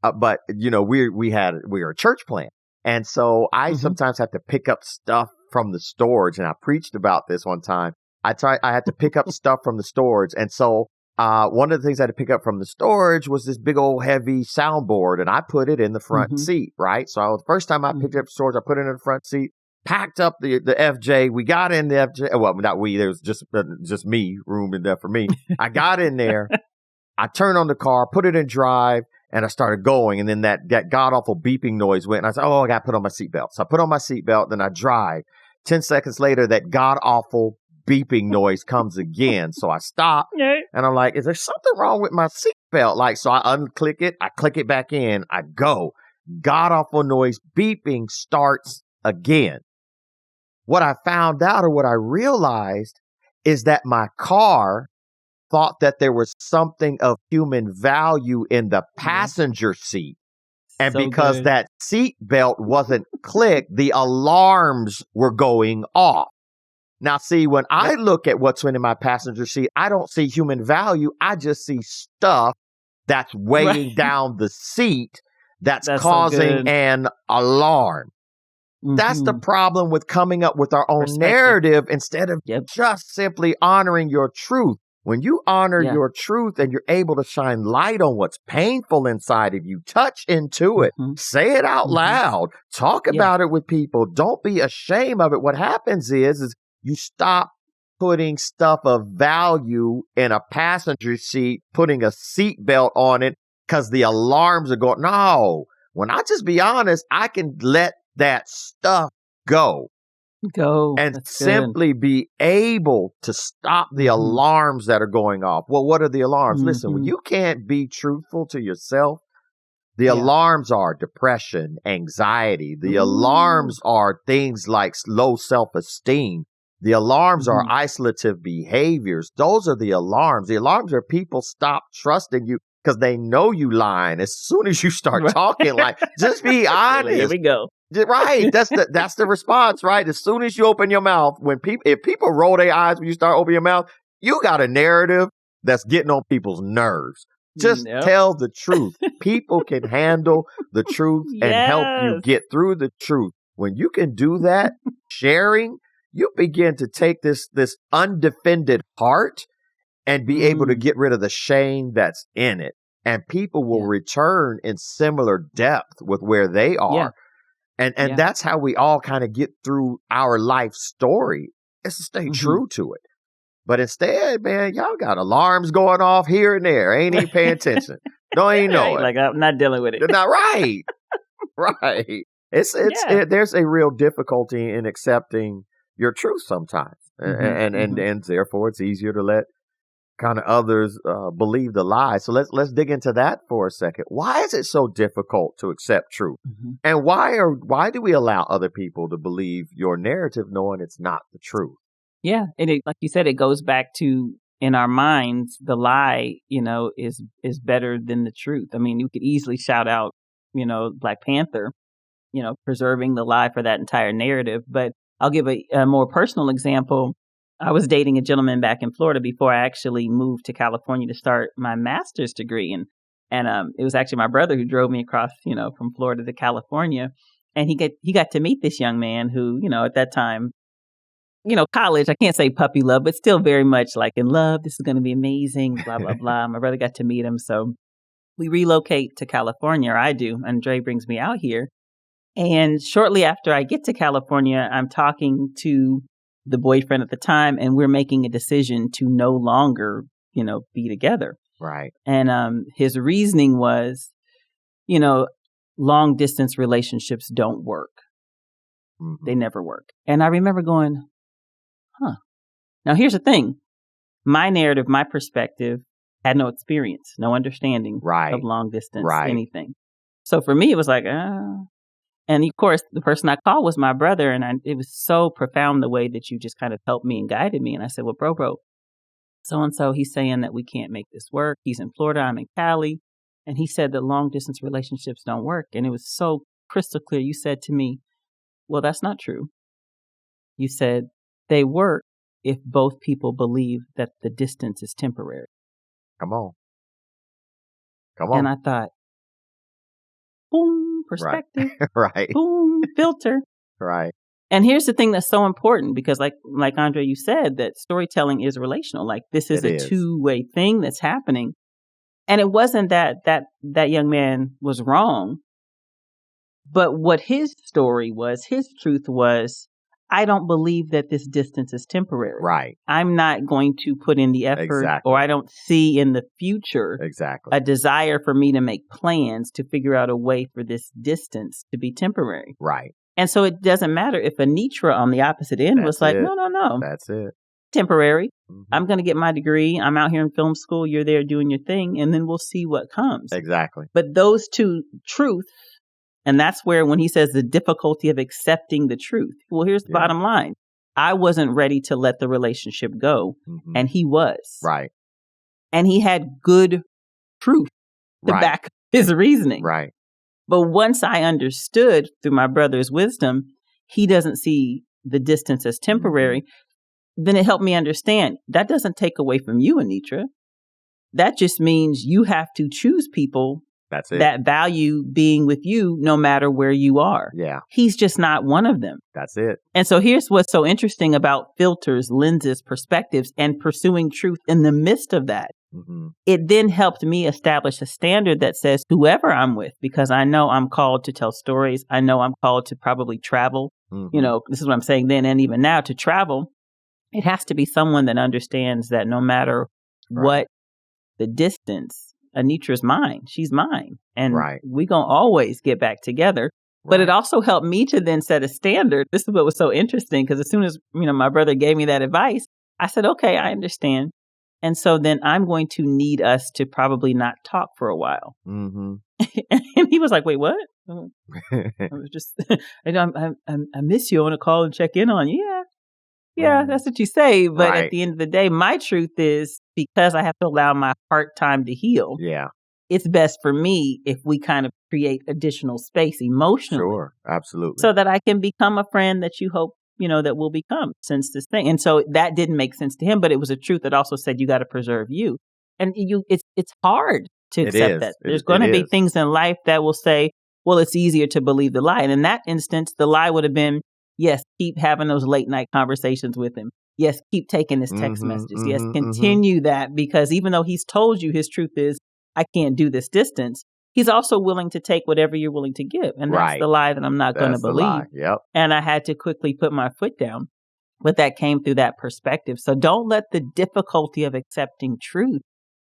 But we're a church plant. And so I sometimes have to pick up stuff from the storage. And I preached about this one time. I had to pick up stuff from the storage. And so one of the things I had to pick up from the storage was this big old heavy soundboard, and I put it in the front seat, right? So the first time I picked up storage, I put it in the front seat, packed up the FJ. We got in the FJ. Well, not we. There was just me, room in there for me. I got in there. I turned on the car, put it in drive, and I started going. And then that god-awful beeping noise went, and I said, oh, I got to put on my seatbelt. So I put on my seatbelt, then I drive. 10 seconds later, that god-awful beeping noise comes again. So I stop and I'm like, is there something wrong with my seatbelt? So I unclick it, I click it back in, I go. God awful noise beeping starts again. What I found out or what I realized is that my car thought that there was something of human value in the passenger seat. And So because good. that seat belt wasn't clicked, the alarms were going off. Now, see, when I look at what's in my passenger seat, I don't see human value. I just see stuff that's weighing Right. down the seat that's That's so causing good. an alarm. That's the Mhm. problem with coming up with our own Perspective. narrative instead of Yep. just simply honoring your truth. When you honor Yeah. your truth and you're able to shine light on what's painful inside of you, touch into it, Mhm. say it out Mhm. loud, talk Yeah. about it with people. Don't be ashamed of it. What happens is you stop putting stuff of value in a passenger seat, putting a seat belt on it because the alarms are going. No, when I just be honest, I can let that stuff go Go. and That's good. simply be able to stop the Mhm. alarms that are going off. Well, what are the alarms? Listen, when Mhm. you can't be truthful to yourself, the Yeah. alarms are depression, anxiety. The Ooh. alarms are things like low self-esteem. The alarms are Mhm. isolative behaviors. Those are the alarms. The alarms are people stop trusting you because they know you lying. As soon as you start Right. talking, like, just be Here honest. we go. Right. That's the response, right? As soon as you open your mouth, if people roll their eyes when you start opening your mouth, you got a narrative that's getting on people's nerves. Just Yep. tell the truth. People can handle the truth and help you Yes. get through the truth. When you can do that, sharing, you begin to take this undefended heart and be able to get rid of the shame that's in it. And people will Yeah. return in similar depth with where they are. Yeah. And Yeah. that's how we all kind of get through our life story, is to stay Mhm. true to it. But instead, man, y'all got alarms going off here and there. Ain't even paying attention. Don't even know Right. it. Like, I'm not dealing with it. They're not right. Right. Yeah. There's a real difficulty in accepting your truth sometimes. Mhm. And therefore it's easier to let kind of others believe the lie. So let's dig into that for a second. Why is it so difficult to accept truth? Mhm. And why do we allow other people to believe your narrative knowing it's not the truth? Yeah. And it, like you said, it goes back to, in our minds, the lie, is better than the truth. I mean, you could easily shout out, Black Panther, preserving the lie for that entire narrative. But I'll give a more personal example. I was dating a gentleman back in Florida before I actually moved to California to start my master's degree. And it was actually my brother who drove me across, from Florida to California. And he got to meet this young man who, at that time, college, I can't say puppy love, but still very much like in love. This is going to be amazing, blah, blah, blah. My brother got to meet him. So we relocate to California, or I do. And Dre brings me out here. And shortly after I get to California, I'm talking to the boyfriend at the time, and we're making a decision to no longer, be together. Right. And his reasoning was, long distance relationships don't work. Mm-hmm. They never work. And I remember going, Now, here's the thing. My narrative, my perspective had no experience, no understanding of long distance, anything. So for me, it was like, And of course, the person I called was my brother. And it was so profound the way that you just kind of helped me and guided me. And I said, well, bro, so-and-so, he's saying that we can't make this work. He's in Florida, I'm in Cali. And he said that long distance relationships don't work. And it was so crystal clear. You said to me, well, that's not true. You said they work if both people believe that the distance is temporary. Come on. And I thought, boom, perspective. Right. Boom, filter. Right. And here's the thing that's so important, because like Andre, you said that storytelling is relational. Like this is a two-way thing that's happening. And it wasn't that young man was wrong, but what his story was, his truth was, I don't believe that this distance is temporary. Right. I'm not going to put in the effort, or I don't see in the future a desire for me to make plans to figure out a way for this distance to be temporary. Right. And so it doesn't matter if Anitra on the opposite end was like, no. That's it. Temporary. Mm-hmm. I'm going to get my degree. I'm out here in film school. You're there doing your thing. And then we'll see what comes. Exactly. But those two truths, and that's where when he says the difficulty of accepting the truth. Well, here's the bottom line. I wasn't ready to let the relationship go. Mm-hmm. And he was. Right. And he had good proof to back his reasoning. Right. But once I understood through my brother's wisdom, he doesn't see the distance as temporary, then it helped me understand that doesn't take away from you, Anitra. That just means you have to choose people That's it. that value being with you no matter where you are. Yeah. He's just not one of them. That's it. And so here's what's so interesting about filters, lenses, perspectives, and pursuing truth in the midst of that. Mm-hmm. It then helped me establish a standard that says whoever I'm with, because I know I'm called to tell stories. I know I'm called to probably travel. Mm-hmm. You know, this is what I'm saying then and even now, to travel. It has to be someone that understands that no matter what the distance, Anitra's mine. She's mine. And we're going to always get back together. But it also helped me to then set a standard. This is what was so interesting, because as soon as, my brother gave me that advice, I said, okay, I understand. And so then I'm going to need us to probably not talk for a while. Mm-hmm. And he was like, wait, what? I was just, I miss you. I want to call and check in on you. Yeah, that's what you say. But at the end of the day, my truth is, because I have to allow my heart time to heal. Yeah. It's best for me if we kind of create additional space emotionally. Sure, absolutely. So that I can become a friend that you hope, that will become since this thing. And so that didn't make sense to him, but it was a truth that also said you got to preserve you. And it's hard to accept that. There's going to be things in life that will say, well, it's easier to believe the lie. And in that instance, the lie would have been, yes, keep having those late night conversations with him. Yes, keep taking his text messages. Yes, continue that, because even though he's told you his truth is, I can't do this distance, he's also willing to take whatever you're willing to give. And that's the lie that I'm not going to believe. Yep. And I had to quickly put my foot down. But that came through that perspective. So don't let the difficulty of accepting truth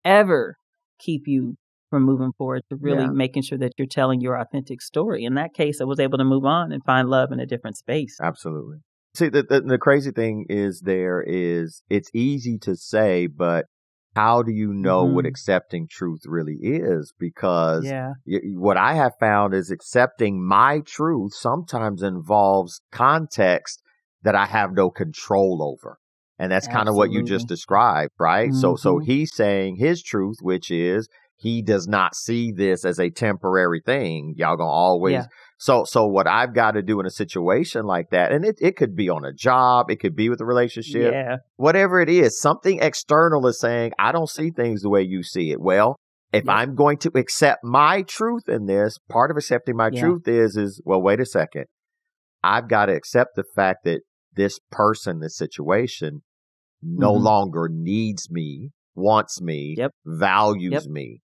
ever keep you from moving forward to really making sure that you're telling your authentic story. In that case, I was able to move on and find love in a different space. Absolutely. See, the crazy thing is it's easy to say, but how do you know what accepting truth really is? Because what I have found is accepting my truth sometimes involves context that I have no control over. And that's kind of what you just described, right? So he's saying his truth, which is he does not see this as a temporary thing. Y'all gonna always. So what I've got to do in a situation like that, and it could be on a job, it could be with a relationship, whatever it is, something external is saying, I don't see things the way you see it. Well, if I'm going to accept my truth in this, part of accepting my truth is, well, wait a second. I've got to accept the fact that this person, this situation no longer needs me, wants me, values me.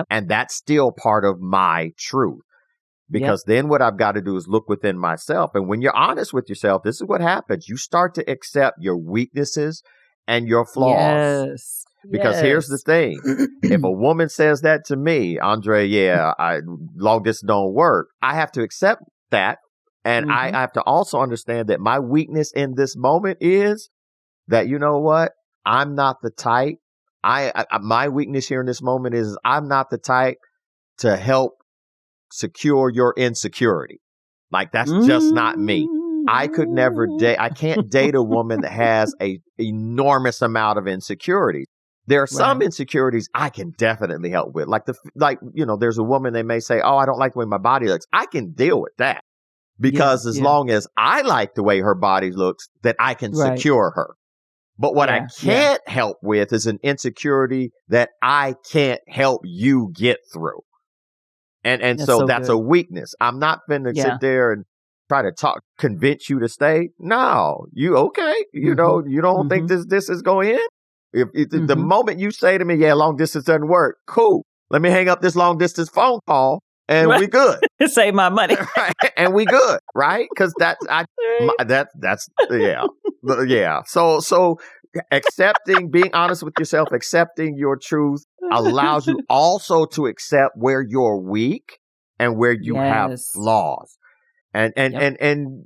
And that's still part of my truth. Because then what I've got to do is look within myself. And when you're honest with yourself, this is what happens. You start to accept your weaknesses and your flaws. Because here's the thing. If a woman says that to me, Andre, long distance don't work, I have to accept that. And I have to also understand that my weakness in this moment is that, you know what? I'm not the type. My weakness here in this moment is I'm not the type to help secure your insecurity. Like, that's just not me. I could never date. I can't date a woman that has a enormous amount of insecurity. There are some insecurities I can definitely help with. There's a woman, they may say, oh, I don't like the way my body looks. I can deal with that because as long as I like the way her body looks, that I can secure her. But what I can't help with is an insecurity that I can't help you get through. And so that's a weakness. I'm not going to sit there and try to convince you to stay. No, you okay? You know, you don't think this is going in? If the moment you say to me, long distance doesn't work, cool. Let me hang up this long distance phone call and we good. Save my money. And we good, right? Because So accepting, being honest with yourself, accepting your truth allows you also to accept where you're weak and where you have flaws. And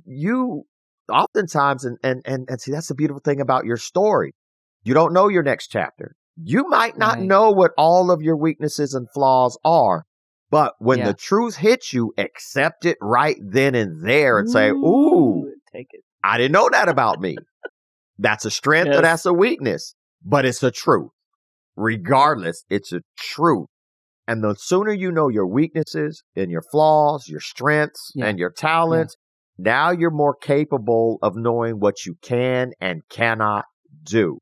you oftentimes, and see, that's the beautiful thing about your story. You don't know your next chapter. You might not know what all of your weaknesses and flaws are, but when the truth hits you, accept it right then and there and say, ooh, take it. I didn't know that about me. That's a strength or that's a weakness, but it's a truth. Regardless, it's a truth. And the sooner you know your weaknesses and your flaws, your strengths and your talents, now you're more capable of knowing what you can and cannot do.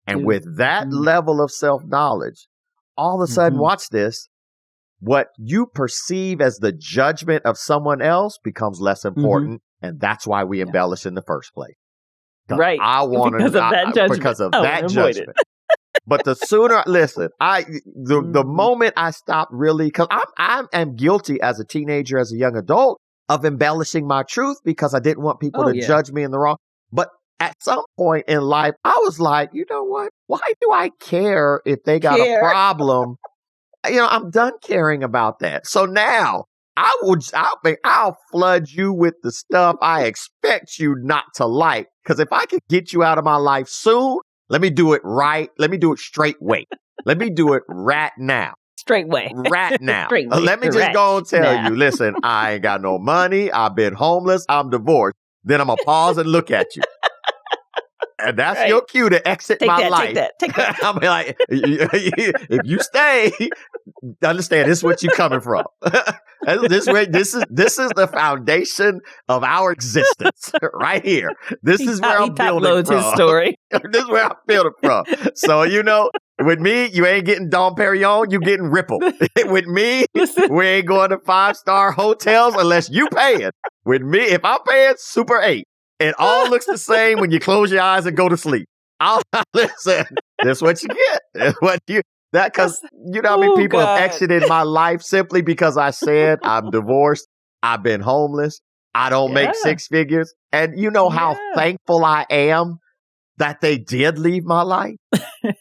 And with that level of self-knowledge, all of a sudden, watch this, what you perceive as the judgment of someone else becomes less important. And that's why we embellish in the first place. Right. I want because of that judgment. Because of that judgment. But the sooner, listen, the moment I stopped really, because I am guilty as a teenager, as a young adult, of embellishing my truth because I didn't want people to judge me in the wrong. But at some point in life, I was like, you know what? Why do I care if they got a problem? I'm done caring about that. So now I'll flood you with the stuff I expect you not to like. Because if I can get you out of my life soon, let me do it right. Let me do it straight way. Let me do it right now. Straight way. Right now. Let me just go and tell you, listen, I ain't got no money. I've been homeless. I'm divorced. Then I'm going to pause and look at you. And that's your cue to exit my life. Take that. I'll be like, if you stay, understand this is what you're coming from. This is the foundation of our existence right here. This is where I'm building from. His story. This is where I'm building from. So, with me, you ain't getting Dom Perignon, you getting Ripple. With me, we ain't going to 5-star hotels unless you paying. With me, if I'm paying, Super 8. It all looks the same when you close your eyes and go to sleep. Listen, that's what you get. Because people have exited my life simply because I said I'm divorced. I've been homeless. I don't make 6 figures. And you know how thankful I am that they did leave my life.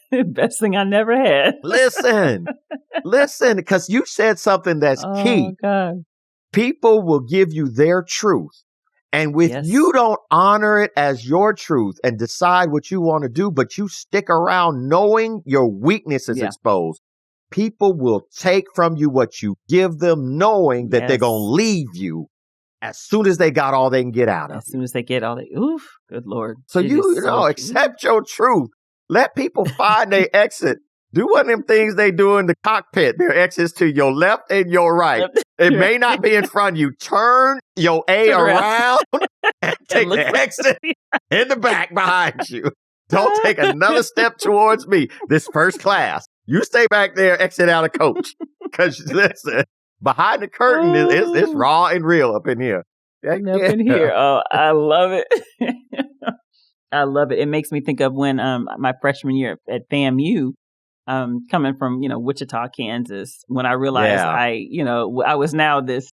Best thing I never had. Listen, because you said something that's key. God. People will give you their truth. And if you don't honor it as your truth and decide what you want to do, but you stick around knowing your weakness is exposed, people will take from you what you give them, knowing that they're going to leave you as soon as they got all they can get out of you. As soon as they get all they, oof, good Lord. So accept your truth. Let people find their exit. Do one of them things they do in the cockpit. Their exits to your left and your right. It may not be in front of you. Turn your around and take the exit in the back behind you. Don't take another step towards me. This first class. You stay back there, exit out of coach. Because listen, behind the curtain, it's raw and real up in here. Up in here. Oh, I love it. I love it. It makes me think of when my freshman year at FAMU, coming from, Wichita, Kansas, when I realized I was now this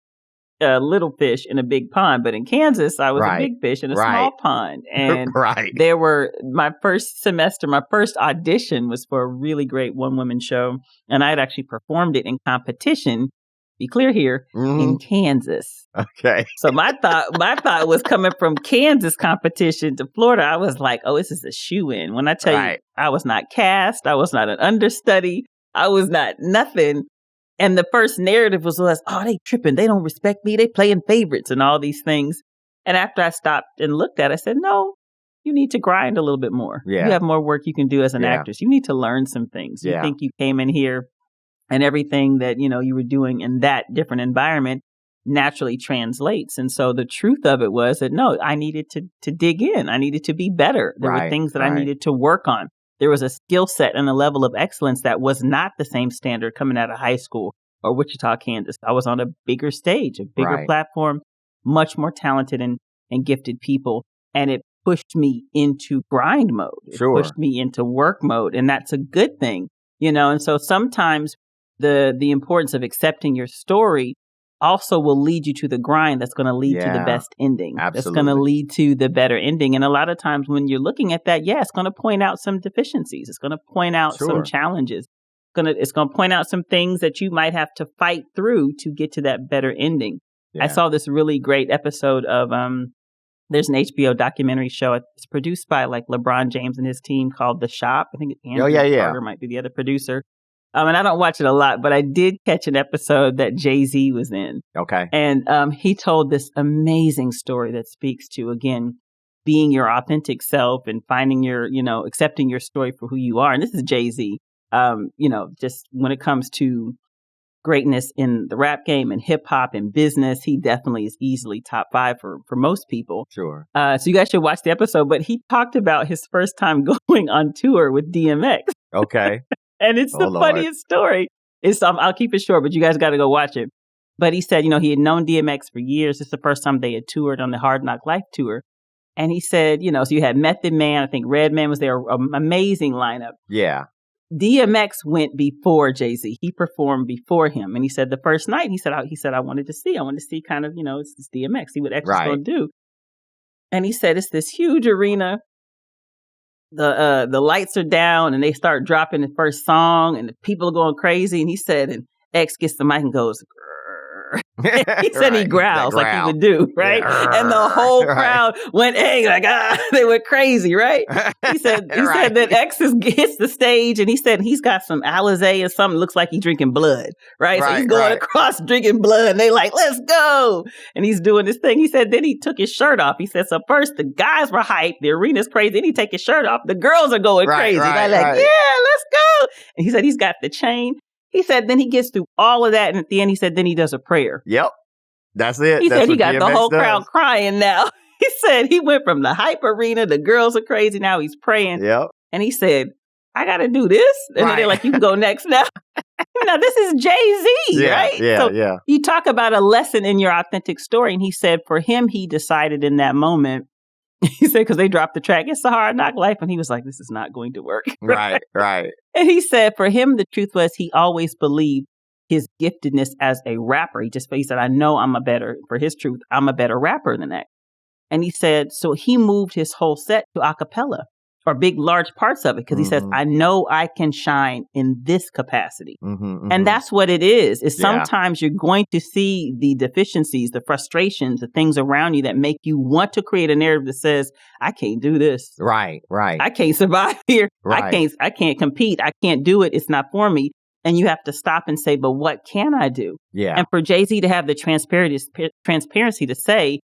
little fish in a big pond, but in Kansas, I was a big fish in a small pond. And there were my first semester, my first audition was for a really great one-woman show. And I had actually performed it in competition, be clear here, in Kansas. Okay. So my thought was coming from Kansas competition to Florida. I was like, oh, this is a shoe-in. When I tell you, I was not cast. I was not an understudy. I was not nothing. And the first narrative was, oh, they tripping. They don't respect me. They playing favorites and all these things. And after I stopped and looked at it, I said, no, you need to grind a little bit more. Yeah. You have more work you can do as an actress. You need to learn some things. You think you came in here and everything that, you were doing in that different environment naturally translates. And so the truth of it was that, no, I needed to dig in. I needed to be better. There were things that I needed to work on. There was a skill set and a level of excellence that was not the same standard coming out of high school or Wichita, Kansas. I was on a bigger stage, a bigger platform, much more talented and gifted people. And it pushed me into grind mode. It pushed me into work mode. And that's a good thing, And so sometimes the importance of accepting your story also will lead you to the grind that's going to lead to the best ending. Absolutely. That's going to lead to the better ending. And a lot of times when you're looking at that, it's going to point out some deficiencies. It's going to point out some challenges. It's going to point out some things that you might have to fight through to get to that better ending. Yeah. I saw this really great episode of, there's an HBO documentary show. It's produced by like LeBron James and his team called The Shop. I think Andrew Carter might be the other producer. And I don't watch it a lot, but I did catch an episode that Jay-Z was in. Okay. And he told this amazing story that speaks to, again, being your authentic self and finding your, accepting your story for who you are. And this is Jay-Z, just when it comes to greatness in the rap game and hip hop and business. He definitely is easily top 5 for most people. Sure. So you guys should watch the episode. But he talked about his first time going on tour with DMX. Okay. And it's the funniest story. I'll keep it short, but you guys got to go watch it. But he said, he had known DMX for years. It's the first time they had toured on the Hard Knock Life tour. And he said, so you had Method Man, I think Redman was there, amazing lineup. Yeah. DMX went before Jay-Z. He performed before him. And he said the first night, he said, I wanted to see kind of, it's DMX, see what X is going to do. And he said, it's this huge arena. The lights are down and they start dropping the first song and the people are going crazy. And he said, and X gets the mic and goes, he said he growls like he would do, right? And the whole crowd went, they went crazy, right? He said that X hits the stage and he said he's got some Alizé and something looks like he's drinking blood, right? So he's going across drinking blood and they like, let's go. And he's doing this thing. He said then he took his shirt off. He said, so first the guys were hyped, the arena's crazy. Then he take his shirt off. The girls are going crazy. They're like, yeah, let's go. And he said he's got the chain. He said then he gets through all of that, and at the end he said then he does a prayer. Yep. That's it. He said he got DMX the whole does. crowd crying now. He said he went from the hype arena, the girls are crazy, now he's praying. Yep. And he said, I got to do this. And then they're like, you can go next now. Now, this is Jay-Z, right? Yeah, so you talk about a lesson in your authentic story. And he said for him, he decided in that moment, he said, because they dropped the track, it's a hard knock life. And he was like, this is not going to work. Right. And he said for him, the truth was he always believed his giftedness as a rapper. He said, I know I'm a better rapper than that. And he said, so he moved his whole set to a cappella or big, large parts of it. Because he says, I know I can shine in this capacity. And that's what it is sometimes you're going to see the deficiencies, the frustrations, the things around you that make you want to create a narrative that says, I can't do this. Right. I can't survive here. Right. I can't compete. I can't do it. It's not for me. And you have to stop and say, but what can I do? Yeah. And for Jay-Z to have the transparency to say,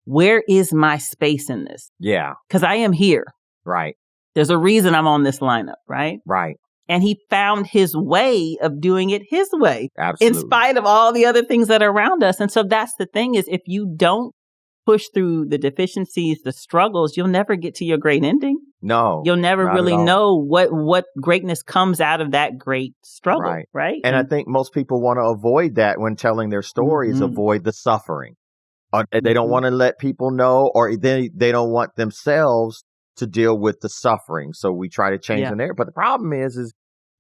where is my space in this? Yeah. Because I am here. Right. There's a reason I'm on this lineup, right? Right. And he found his way of doing it his way. Absolutely. In spite of all the other things that are around us. And so that's the thing is if you don't push through the deficiencies, the struggles, you'll never get to your great ending. No. You'll never really know what greatness comes out of that great struggle, right? And I think most people want to avoid that when telling their stories, avoid the suffering. They don't want to let people know, or they don't want themselves to deal with the suffering. So we try to change the narrative. But the problem is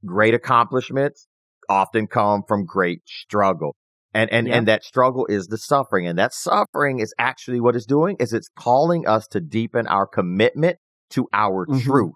great accomplishments often come from great struggle. And that struggle is the suffering. And that suffering is actually what it's doing is it's calling us to deepen our commitment to our truth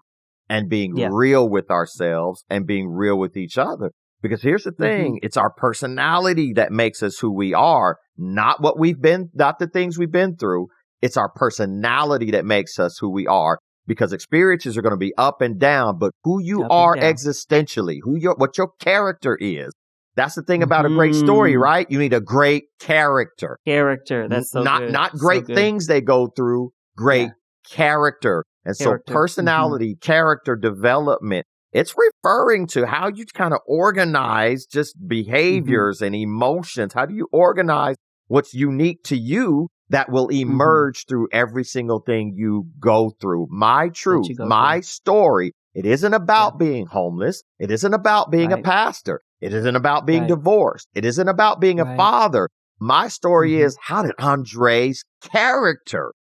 and being real with ourselves and being real with each other. Because here's the thing, it's our personality that makes us who we are, not the things we've been through. It's our personality that makes us who we are, because experiences are going to be up and down, but who you are existentially, what your character is. That's the thing about a great story, right? You need a great character. That's so good. Not great things they go through, great character. And so personality, character development, it's referring to how you kind of organize just behaviors and emotions. How do you organize what's unique to you that will emerge through every single thing you go through? My truth, my story. It isn't about being homeless. It isn't about being a pastor. It isn't about being divorced. It isn't about being a father. My story is, how did Andre's character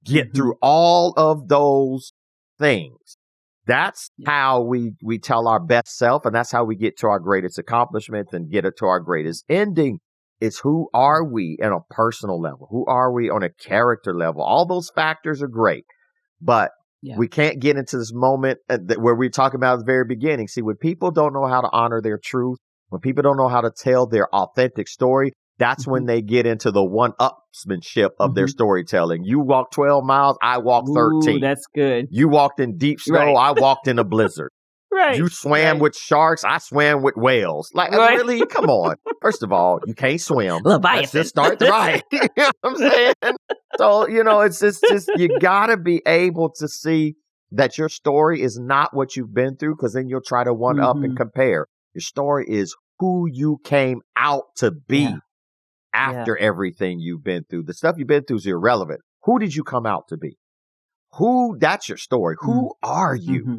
get through all of those things? That's how we tell our best self, and that's how we get to our greatest accomplishments and get it to our greatest ending. It's who are we on a personal level? Who are we on a character level? All those factors are great, but we can't get into this moment where we talk about at the very beginning. See, when people don't know how to honor their truth, when people don't know how to tell their authentic story, that's when they get into the one-upsmanship of their storytelling. You walked 12 miles, I walked 13. Ooh, that's good. You walked in deep snow, I walked in a blizzard. You swam with sharks, I swam with whales. Like, really? Come on. First of all, you can't swim. Let's just start right. You know what I'm saying? So, it's just, you got to be able to see that your story is not what you've been through, because then you'll try to one up and compare. Your story is who you came out to be Yeah. after everything you've been through. The stuff you've been through is irrelevant. Who did you come out to be? That's your story. Who are you? Mm-hmm.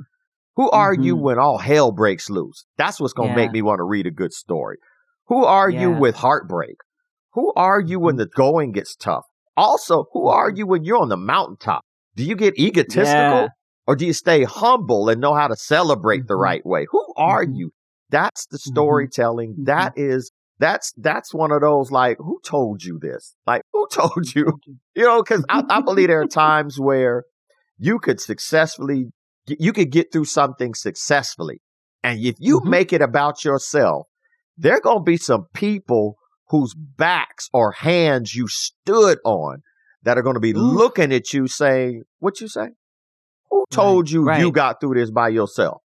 Who are you when all hell breaks loose? That's what's going to make me want to read a good story. Who are you with heartbreak? Who are you when the going gets tough? Also, who are you when you're on the mountaintop? Do you get egotistical or do you stay humble and know how to celebrate the right way? Who are you? That's the storytelling. That's one of those, like, who told you this? Like, who told you? You know, because I believe there are times where you could get through something successfully. And if you make it about yourself, there are going to be some people whose backs or hands you stood on that are going to be looking at you saying, what you say? Who told you you got through this by yourself?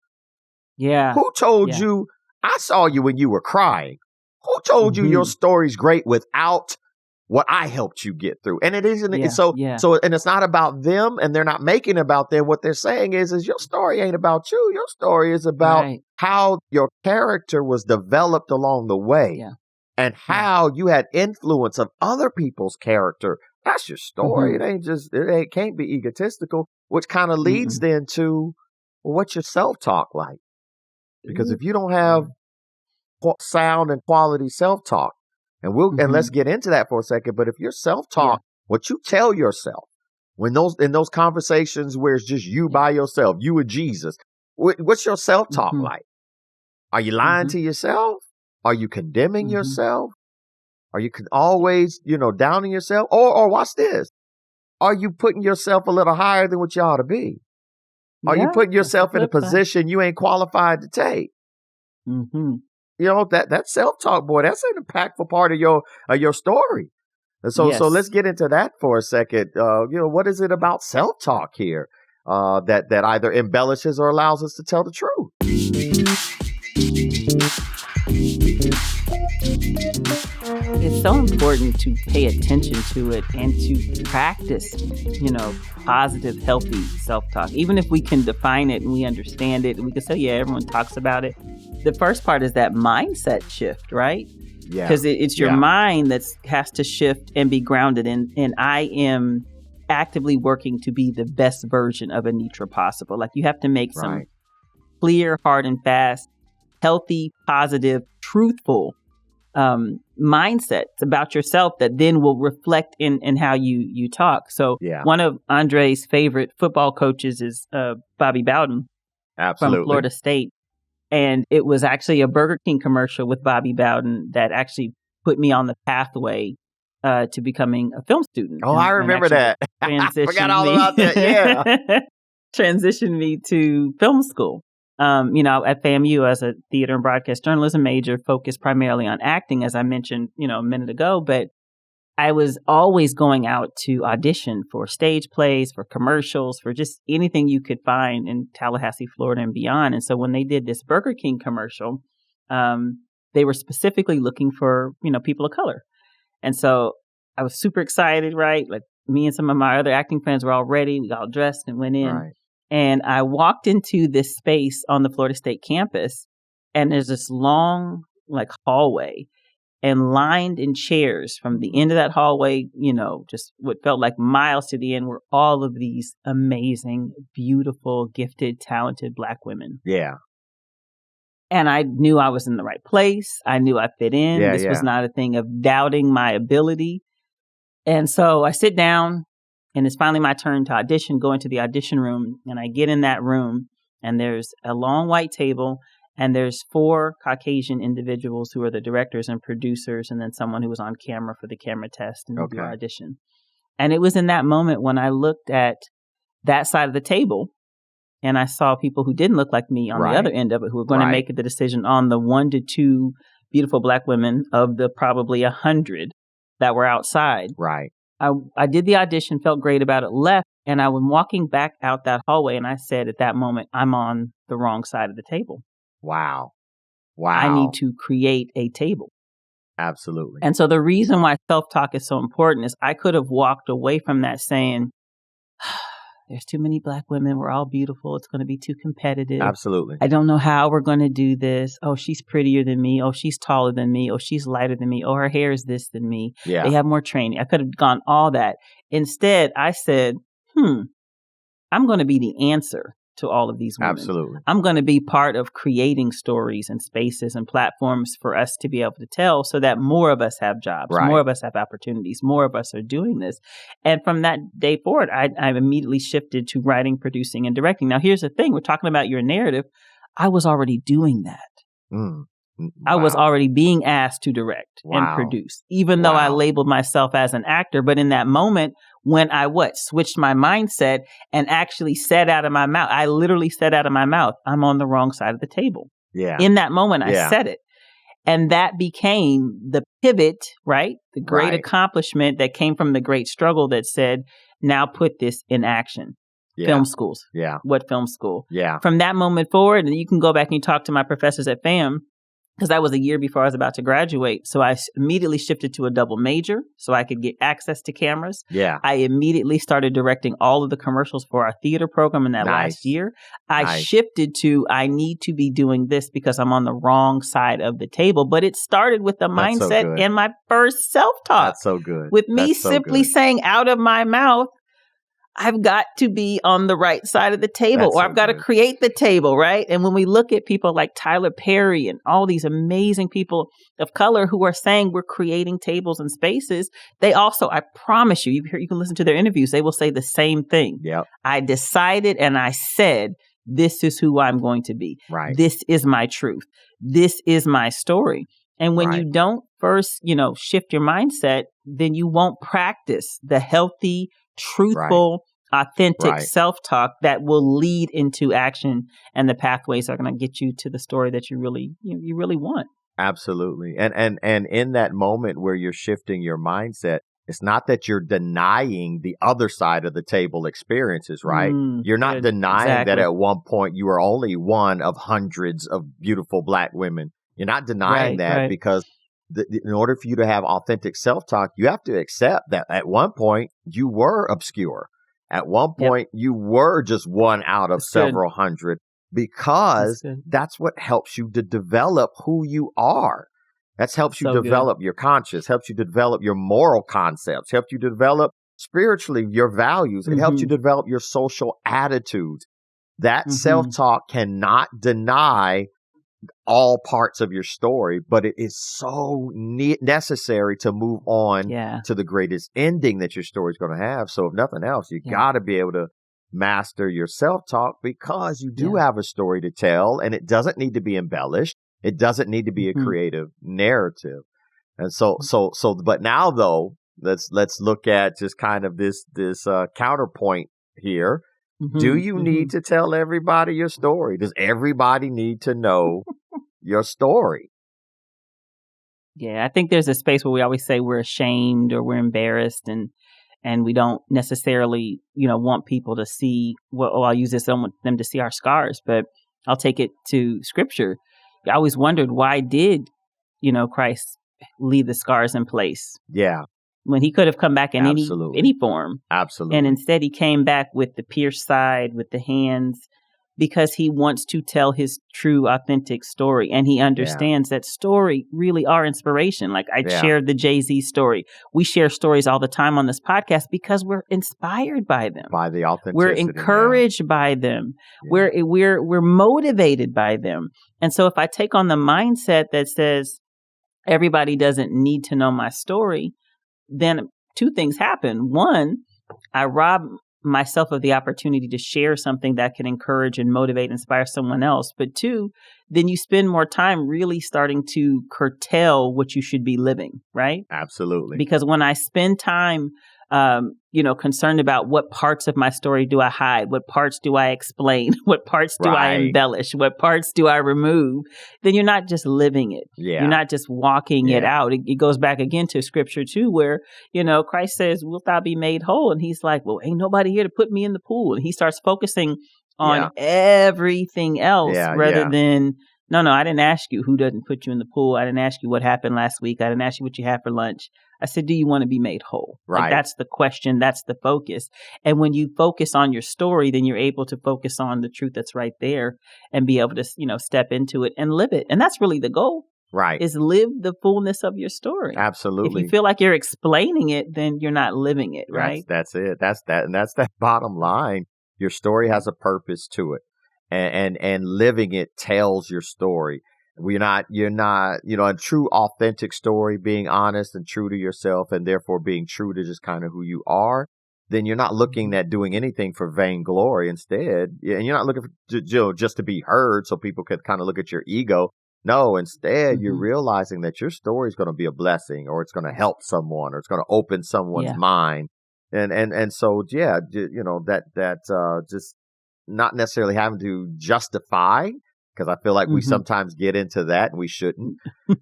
Yeah. Who told you? I saw you when you were crying. Who told you your story's great without what I helped you get through? And it isn't. And it's not about them, and they're not making it about them. What they're saying is your story ain't about you. Your story is about how your character was developed along the way. Yeah. And how you had influence of other people's character. That's your story. It can't be egotistical, which kind of leads then to, well, what's your self-talk like? Because if you don't have sound and quality self-talk, and let's get into that for a second, but if your self-talk, what you tell yourself, in those conversations where it's just you by yourself, you and Jesus, what's your self-talk like? Are you lying to yourself? Are you condemning yourself? Are you always, downing yourself? Or watch this. Are you putting yourself a little higher than what you ought to be? Are you putting yourself in a position you ain't qualified to take? That self-talk, boy, that's an impactful part of your story. And so let's get into that for a second. What is it about self-talk here that either embellishes or allows us to tell the truth? It's so important to pay attention to it and to practice, positive, healthy self-talk. Even if we can define it and we understand it and we can say, everyone talks about it. The first part is that mindset shift, right? Yeah. Because it's your mind that has to shift and be grounded in. And I am actively working to be the best version of Anitra possible. Like, you have to make some clear, hard and fast, healthy, positive, truthful mindsets about yourself that then will reflect in how you talk. So one of Andre's favorite football coaches is Bobby Bowden from Florida State. And it was actually a Burger King commercial with Bobby Bowden that actually put me on the pathway to becoming a film student. Oh, I remember that. I forgot all about that. Yeah. Transitioned me to film school. At FAMU as a theater and broadcast journalism major, focused primarily on acting, as I mentioned, a minute ago. But I was always going out to audition for stage plays, for commercials, for just anything you could find in Tallahassee, Florida and beyond. And so when they did this Burger King commercial, they were specifically looking for, people of color. And so I was super excited, right? Like, me and some of my other acting friends were all ready. We all dressed and went in. Right. And I walked into this space on the Florida State campus, and there's this long, hallway, and lined in chairs from the end of that hallway, just what felt like miles to the end, were all of these amazing, beautiful, gifted, talented Black women. Yeah. And I knew I was in the right place. I knew I fit in. This was not a thing of doubting my ability. And so I sit down. And it's finally my turn to audition, go into the audition room, and I get in that room, and there's a long white table, and there's 4 Caucasian individuals who are the directors and producers, and then someone who was on camera for the camera test and the audition. And it was in that moment when I looked at that side of the table, and I saw people who didn't look like me on the other end of it, who were going to make the decision on the 1 to 2 beautiful Black women of the probably 100 that were outside. Right. I did the audition, felt great about it, left, and I was walking back out that hallway, and I said at that moment, I'm on the wrong side of the table. Wow. I need to create a table. Absolutely. And so the reason why self-talk is so important is I could have walked away from that saying, there's too many Black women. We're all beautiful. It's going to be too competitive. Absolutely. I don't know how we're going to do this. Oh, she's prettier than me. Oh, she's taller than me. Oh, she's lighter than me. Oh, her hair is this than me. Yeah. They have more training. I could have gone all that. Instead, I said, I'm going to be the answer to all of these women. Absolutely. I'm going to be part of creating stories and spaces and platforms for us to be able to tell so that more of us have jobs, Right. more of us have opportunities, more of us are doing this. And from that day forward, I immediately shifted to writing, producing, and directing. Now, here's the thing. We're talking about your narrative. I was already doing that. Wow. I was already being asked to direct and produce, even though I labeled myself as an actor. But in that moment, when I switched my mindset and actually said out of my mouth, I literally said out of my mouth, I'm on the wrong side of the table. Yeah. In that moment, I said it. And that became the pivot, right? The great accomplishment that came from the great struggle that said, now put this in action. Yeah. Film schools. Yeah. What film school? Yeah. From that moment forward, and you can go back and you talk to my professors at FAM, because that was a year before I was about to graduate. So I immediately shifted to a double major so I could get access to cameras. Yeah. I immediately started directing all of the commercials for our theater program in that last year. I shifted to, I need to be doing this because I'm on the wrong side of the table. But it started with the mindset and my first self-talk. That's so good. With me simply saying out of my mouth, I've got to be on the right side of the table, or I've got to create the table, right? And when we look at people like Tyler Perry and all these amazing people of color who are saying we're creating tables and spaces, they also, I promise you, you can listen to their interviews, they will say the same thing. Yep. I decided and I said, this is who I'm going to be. Right. This is my truth. This is my story. And when you don't first, shift your mindset, then you won't practice the healthy, truthful, authentic self-talk that will lead into action, and the pathways are going to get you to the story that you really want. Absolutely. And in that moment where you're shifting your mindset, it's not that you're denying the other side of the table experiences, right? You're not denying that at one point you were only one of hundreds of beautiful Black women. You're not denying that because in order for you to have authentic self-talk, you have to accept that at one point you were obscure. At one point you were just one out of several hundred, because that's what helps you to develop who you are. That helps you develop your conscience, helps you develop your moral concepts, helps you develop spiritually your values. It helps you develop your social attitudes. That self-talk cannot deny all parts of your story, but it is so necessary to move on to the greatest ending that your story is going to have. So if nothing else, you got to be able to master your self-talk, because you do have a story to tell, and it doesn't need to be embellished. It doesn't need to be a creative narrative. And but now though, let's look at just kind of this counterpoint here. Do you need to tell everybody your story? Does everybody need to know your story? Yeah, I think there's a space where we always say we're ashamed or we're embarrassed, and we don't necessarily, want people to see, I'll use this, I don't want them to see our scars, but I'll take it to scripture. I always wondered, why did, Christ leave the scars in place? Yeah. When he could have come back in any form. Absolutely. And instead he came back with the pierced side, with the hands, because he wants to tell his true, authentic story. And he understands that story really are inspiration. Like I shared the Jay-Z story. We share stories all the time on this podcast because we're inspired by them. By the authenticity. We're encouraged by them. Yeah. We're motivated by them. And so if I take on the mindset that says everybody doesn't need to know my story, then two things happen. One, I rob myself of the opportunity to share something that can encourage and motivate, inspire someone else. But two, then you spend more time really starting to curtail what you should be living, right? Absolutely. Because when I spend time, concerned about what parts of my story do I hide, what parts do I explain, what parts do I embellish, what parts do I remove, then you're not just living it. Yeah. You're not just walking it out. It goes back again to scripture too, where, Christ says, wilt thou be made whole? And he's like, well, ain't nobody here to put me in the pool. And he starts focusing on everything else rather than, no, I didn't ask you who doesn't put you in the pool. I didn't ask you what happened last week. I didn't ask you what you had for lunch. I said, do you want to be made whole? Right. Like, that's the question. That's the focus. And when you focus on your story, then you're able to focus on the truth that's right there and be able to, step into it and live it. And that's really the goal. Right. Is live the fullness of your story. Absolutely. If you feel like you're explaining it, then you're not living it, right? That's it. That's that bottom line. Your story has a purpose to it. And living it tells your story. You're not, a true authentic story, being honest and true to yourself, and therefore being true to just kind of who you are. Then you're not looking at doing anything for vainglory. Instead, and you're not looking for just to be heard so people can kind of look at your ego. No, instead, you're realizing that your story is going to be a blessing, or it's going to help someone, or it's going to open someone's mind. And so, just not necessarily having to justify, because I feel like we sometimes get into that, and we shouldn't.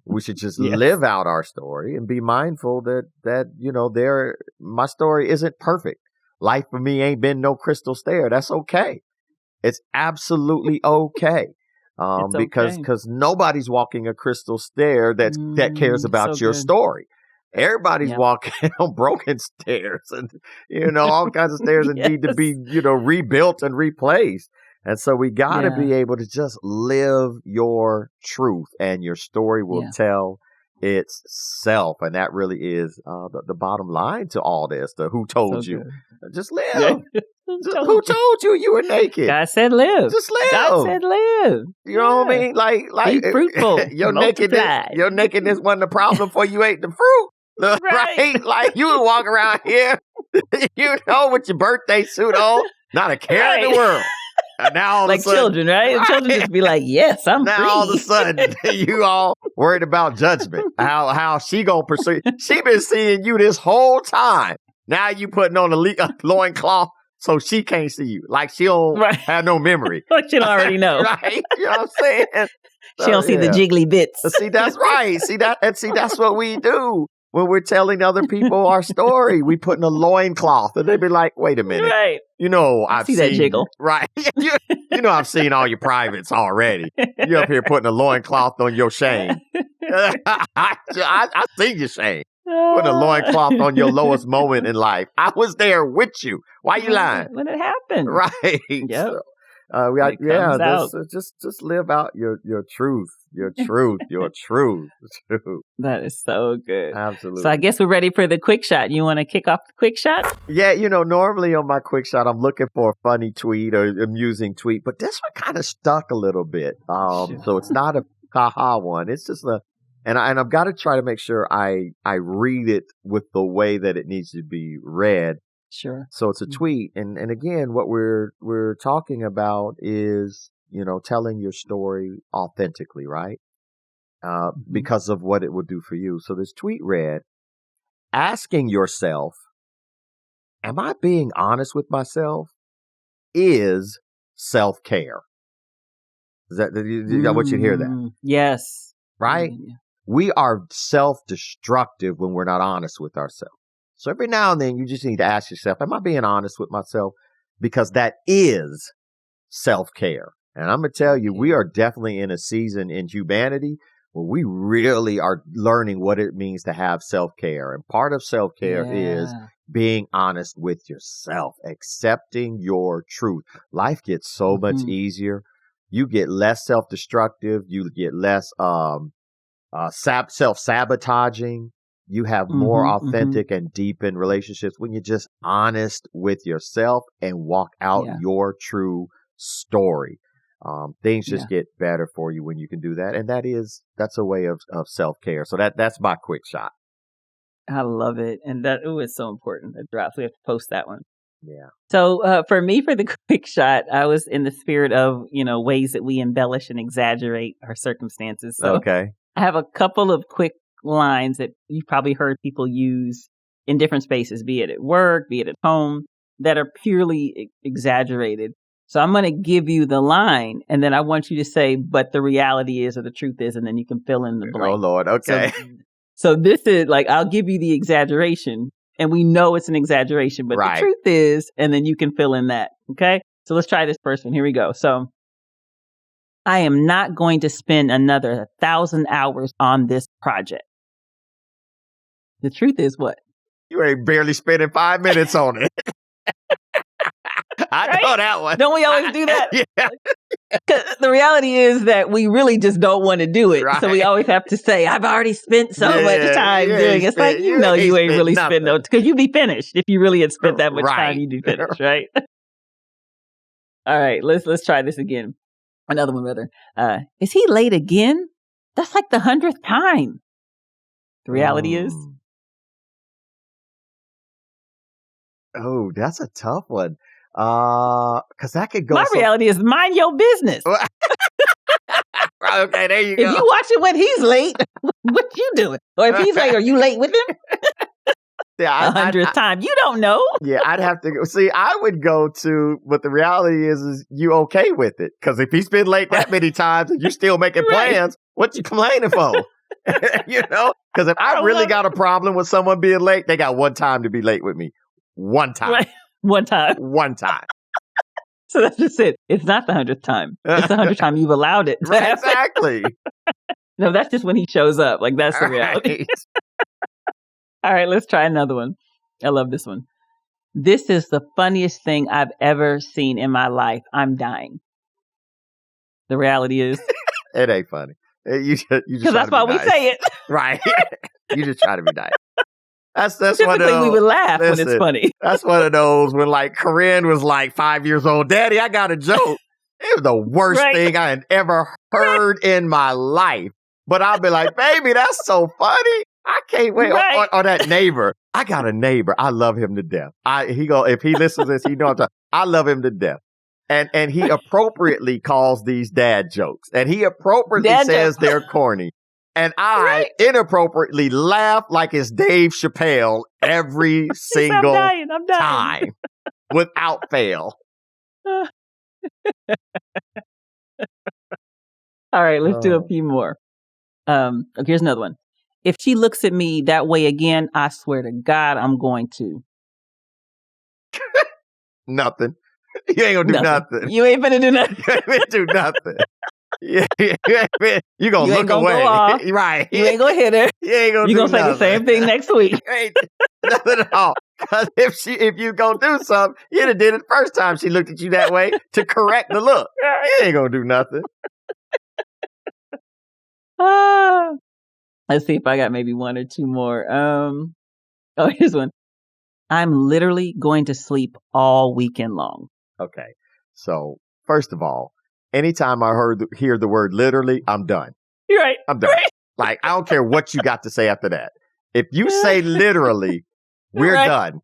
We should just live out our story and be mindful that my story isn't perfect. Life for me ain't been no crystal stair. That's okay. It's absolutely okay. Because nobody's walking a crystal stair that cares about your story. Everybody's walking on broken stairs, and all kinds of stairs that need to be rebuilt and replaced. And so we got to be able to just live your truth, and your story will tell itself. And that really is the bottom line to all this. Who told you? Just live. Who told you you were naked? God said live. Just live. God said live. You know what I mean? Like be fruitful. Your nakedness wasn't a problem before you ate the fruit. Right? Like, you would walk around here, with your birthday suit on, not a care in the world. And now all like of a sudden, children, right? And children just be like, yes, I'm now free. All of a sudden, you all worried about judgment. How she gonna pursue? She been seeing you this whole time. Now you putting on a loincloth so she can't see you. Like, she don't have no memory. Like, she don't already know. Right? You know what I'm saying? She don't see the jiggly bits. See, that's right. That's what we do. When we're telling other people our story, we put in a loincloth, and they be like, wait a minute. Right. I've see seen that jiggle. Right. I've seen all your privates already. You up here putting a loincloth on your shame. I seen your shame. Putting a loincloth on your lowest moment in life. I was there with you. Why you lying? When it happened. Right. Yep. So, just live out your truth. Your truth. That is so good. Absolutely. So I guess we're ready for the quick shot. You want to kick off the quick shot? Yeah, normally on my quick shot, I'm looking for a funny tweet or amusing tweet, but this one kind of stuck a little bit. So it's not a haha one. It's just and I've got to try to make sure I read it with the way that it needs to be read. Sure. So it's a tweet, and again, what we're talking about is telling your story authentically, right? Because of what it would do for you. So this tweet read, asking yourself, am I being honest with myself? Is self-care. I want you to hear that. Yes. Right? We are self-destructive when we're not honest with ourselves. So every now and then you just need to ask yourself, am I being honest with myself? Because that is self-care. And I'm going to tell you, we are definitely in a season in humanity where we really are learning what it means to have self-care. And part of self-care is being honest with yourself, accepting your truth. Life gets so much easier. You get less self-destructive. You get less self-sabotaging. You have more authentic and deepened relationships when you're just honest with yourself and walk out your true story. Things just get better for you when you can do that. And that's a way of self-care. So that's my quick shot. I love it. And that is so important. It drops. We have to post that one. Yeah. So for me, for the quick shot, I was in the spirit of, ways that we embellish and exaggerate our circumstances. So okay. I have a couple of quick lines that you've probably heard people use in different spaces, be it at work, be it at home, that are purely exaggerated. So I'm going to give you the line, and then I want you to say, but the reality is, or the truth is, and then you can fill in the blank. Oh, Lord. Okay. So this is like, I'll give you the exaggeration, and we know it's an exaggeration, but the truth is, and then you can fill in that. Okay. So let's try this first one. Here we go. So I am not going to spend another 1,000 hours on this project. The truth is what? You ain't barely spending 5 minutes on it. I know that one. Don't we always do that? Yeah. 'Cause the reality is that we really just don't want to do it. Right. So we always have to say, I've already spent so much time doing it. It's like, you ain't really spent no, because you'd be finished. If you really had spent that much time, you'd be finished, right? All right, let's try this again. Another one, rather. Is he late again? That's like the 100th time. The reality is. Oh, that's a tough one. Because that could go. My reality is mind your business. Okay, there you go. If you watch it when he's late, what you doing? Or if he's late, are you late with him? Yeah, 100th time. You don't know. Yeah, I'd have to go. See, I would go to, but the reality is you okay with it? Because if he's been late that many times and you're still making plans, what you complaining for? You know? Because if I really got a problem with someone being late, they got one time to be late with me. One time. Right. One time. One time. So that's just it. It's not the 100th time. It's the 100th time you've allowed it to happen. Exactly. No, that's just when he shows up. Like, that's the reality. Right. All right, let's try another one. I love this one. This is the funniest thing I've ever seen in my life. I'm dying. The reality is. It ain't funny. You just because that's why we say it. Right. You just try to be nice. That's Typically, one of those, we would laugh when it's funny. That's one of those when like Corinne was like 5 years old. Daddy, I got a joke. It was the worst thing I had ever heard in my life. But I'll be like, baby, that's so funny. I can't wait. Or that neighbor. I got a neighbor. I love him to death. If he listens to this, he knows I love him to death. And he appropriately calls these dad jokes. And he appropriately says they're corny. And I inappropriately laugh like it's Dave Chappelle every single I'm dying. time without fail. All right, let's do a few more. Okay, here's another one. If she looks at me that way again, I swear to God, I'm going to. Nothing. You ain't gonna do nothing. You ain't gonna do nothing. You ain't gonna do nothing. You gonna look away. Go off. Right. You ain't gonna hit her. You ain't gonna You do gonna say the same thing next week. Ain't nothing at all. Because if you gonna do something, you'd have did it first time she looked at you that way to correct the look. You ain't gonna do nothing. Let's see if I got maybe one or two more. Here's one. I'm literally going to sleep all weekend long. Okay. So, first of all, anytime I hear the word literally, I'm done. You're right. I'm done. Right. Like, I don't care what you got to say after that. If you say literally, we're done.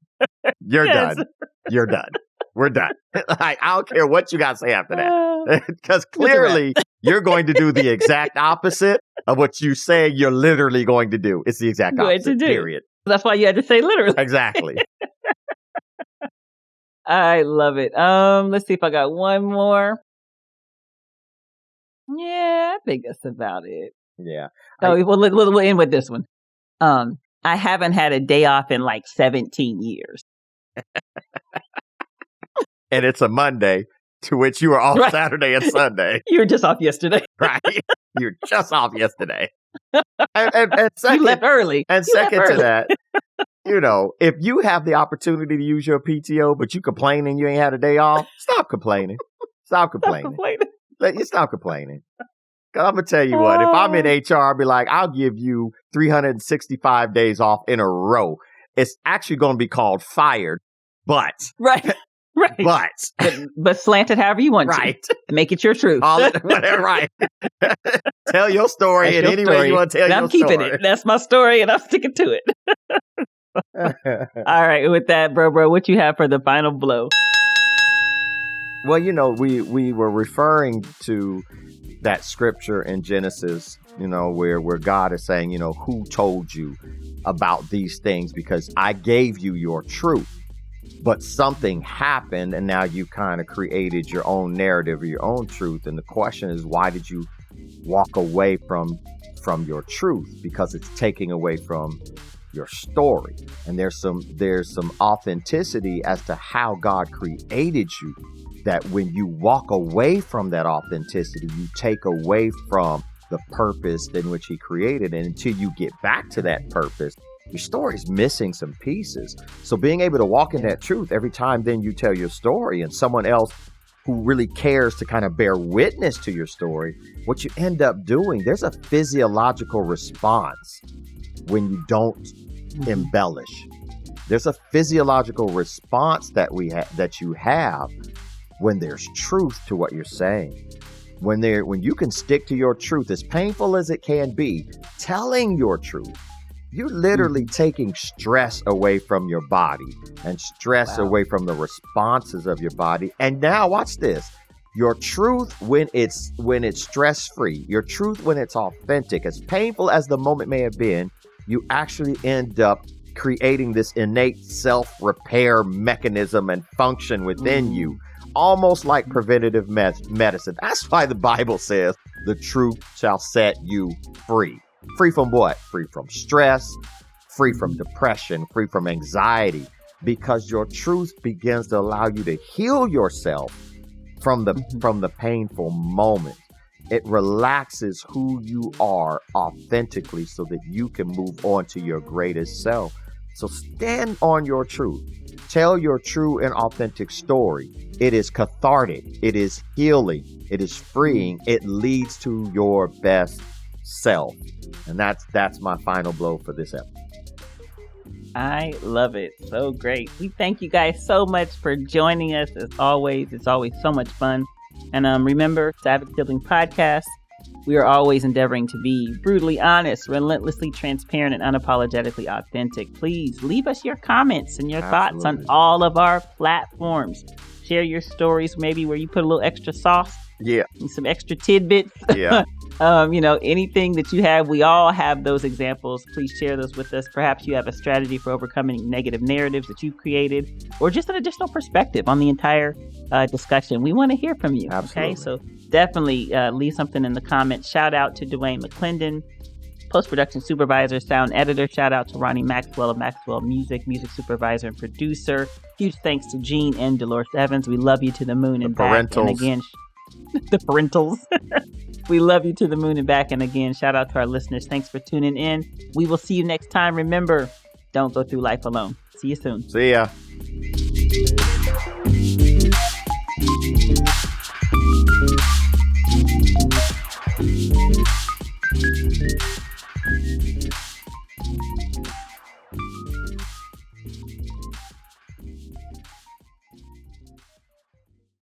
You're done. You're done. We're done. Like, I don't care what you got to say after that. Because clearly, you're going to do the exact opposite of what you say you're literally going to do. It's the exact opposite, period. That's why you had to say literally. Exactly. I love it. Let's see if I got one more. Yeah, I think that's about it. Yeah. We'll end with this one. I haven't had a day off in like 17 years. And it's a Monday, to which you were off Saturday and Sunday. You were just off yesterday. Right. You were just off yesterday. And second, you left early. And second to that, if you have the opportunity to use your PTO, but you complaining you ain't had a day off, stop complaining. Stop complaining. Stop complaining. Because I'm going to tell you what, if I'm in HR, I'll be like, I'll give you 365 days off in a row. It's actually going to be called fired, but. Right. But slant it however you want to. Make it your truth. Whatever, right. Tell your story in any way you want to tell your story. I'm keeping it. That's my story, and I'm sticking to it. All right. With that, bro, what you have for the final blow? Well, we were referring to that scripture in Genesis, where God is saying, who told you about these things? Because I gave you your truth. But something happened, and now you kind of created your own narrative or your own truth. And the question is, why did you walk away from your truth? Because it's taking away from your story. And there's some authenticity as to how God created you, that when you walk away from that authenticity, you take away from the purpose in which he created. And until you get back to that purpose, your story's missing some pieces. So being able to walk in that truth every time then you tell your story and someone else who really cares to kind of bear witness to your story, what you end up doing, there's a physiological response when you don't embellish. There's a physiological response that you have when there's truth to what you're saying. When you can stick to your truth, as painful as it can be, telling your truth, you're literally taking stress away from your body and stress away from the responses of your body. And now watch this. Your truth when it's stress-free, your truth when it's authentic, as painful as the moment may have been, you actually end up creating this innate self-repair mechanism and function within you, almost like preventative medicine. That's why the Bible says the truth shall set you free. Free from what? Free from stress, free from depression, free from anxiety, because your truth begins to allow you to heal yourself from the painful moment. It relaxes who you are authentically so that you can move on to your greatest self. So stand on your truth. Tell your true and authentic story. It is cathartic. It is healing. It is freeing. It leads to your best self. And that's my final blow for this episode. I love it. So great. We thank you guys so much for joining us. As always, it's always so much fun. And remember, Savage Sibling Podcast, we are always endeavoring to be brutally honest, relentlessly transparent, and unapologetically authentic. Please leave us your comments and your thoughts on all of our platforms. Share your stories, maybe where you put a little extra sauce. Yeah. And some extra tidbits. Yeah. Anything that you have, we all have those examples. Please share those with us. Perhaps you have a strategy for overcoming negative narratives that you've created, or just an additional perspective on the entire discussion. We want to hear from you. Absolutely. Okay, so definitely leave something in the comments. Shout out to Dwayne McClendon, post-production supervisor, sound editor. Shout out to Ronnie Maxwell of Maxwell Music supervisor and producer. Huge thanks to Gene and Dolores Evans. We love you to the moon and back. And again, the parentals. We love you to the moon and back. And again, shout out to our listeners. Thanks for tuning in. We will see you next time. Remember, don't go through life alone. See you soon. See ya.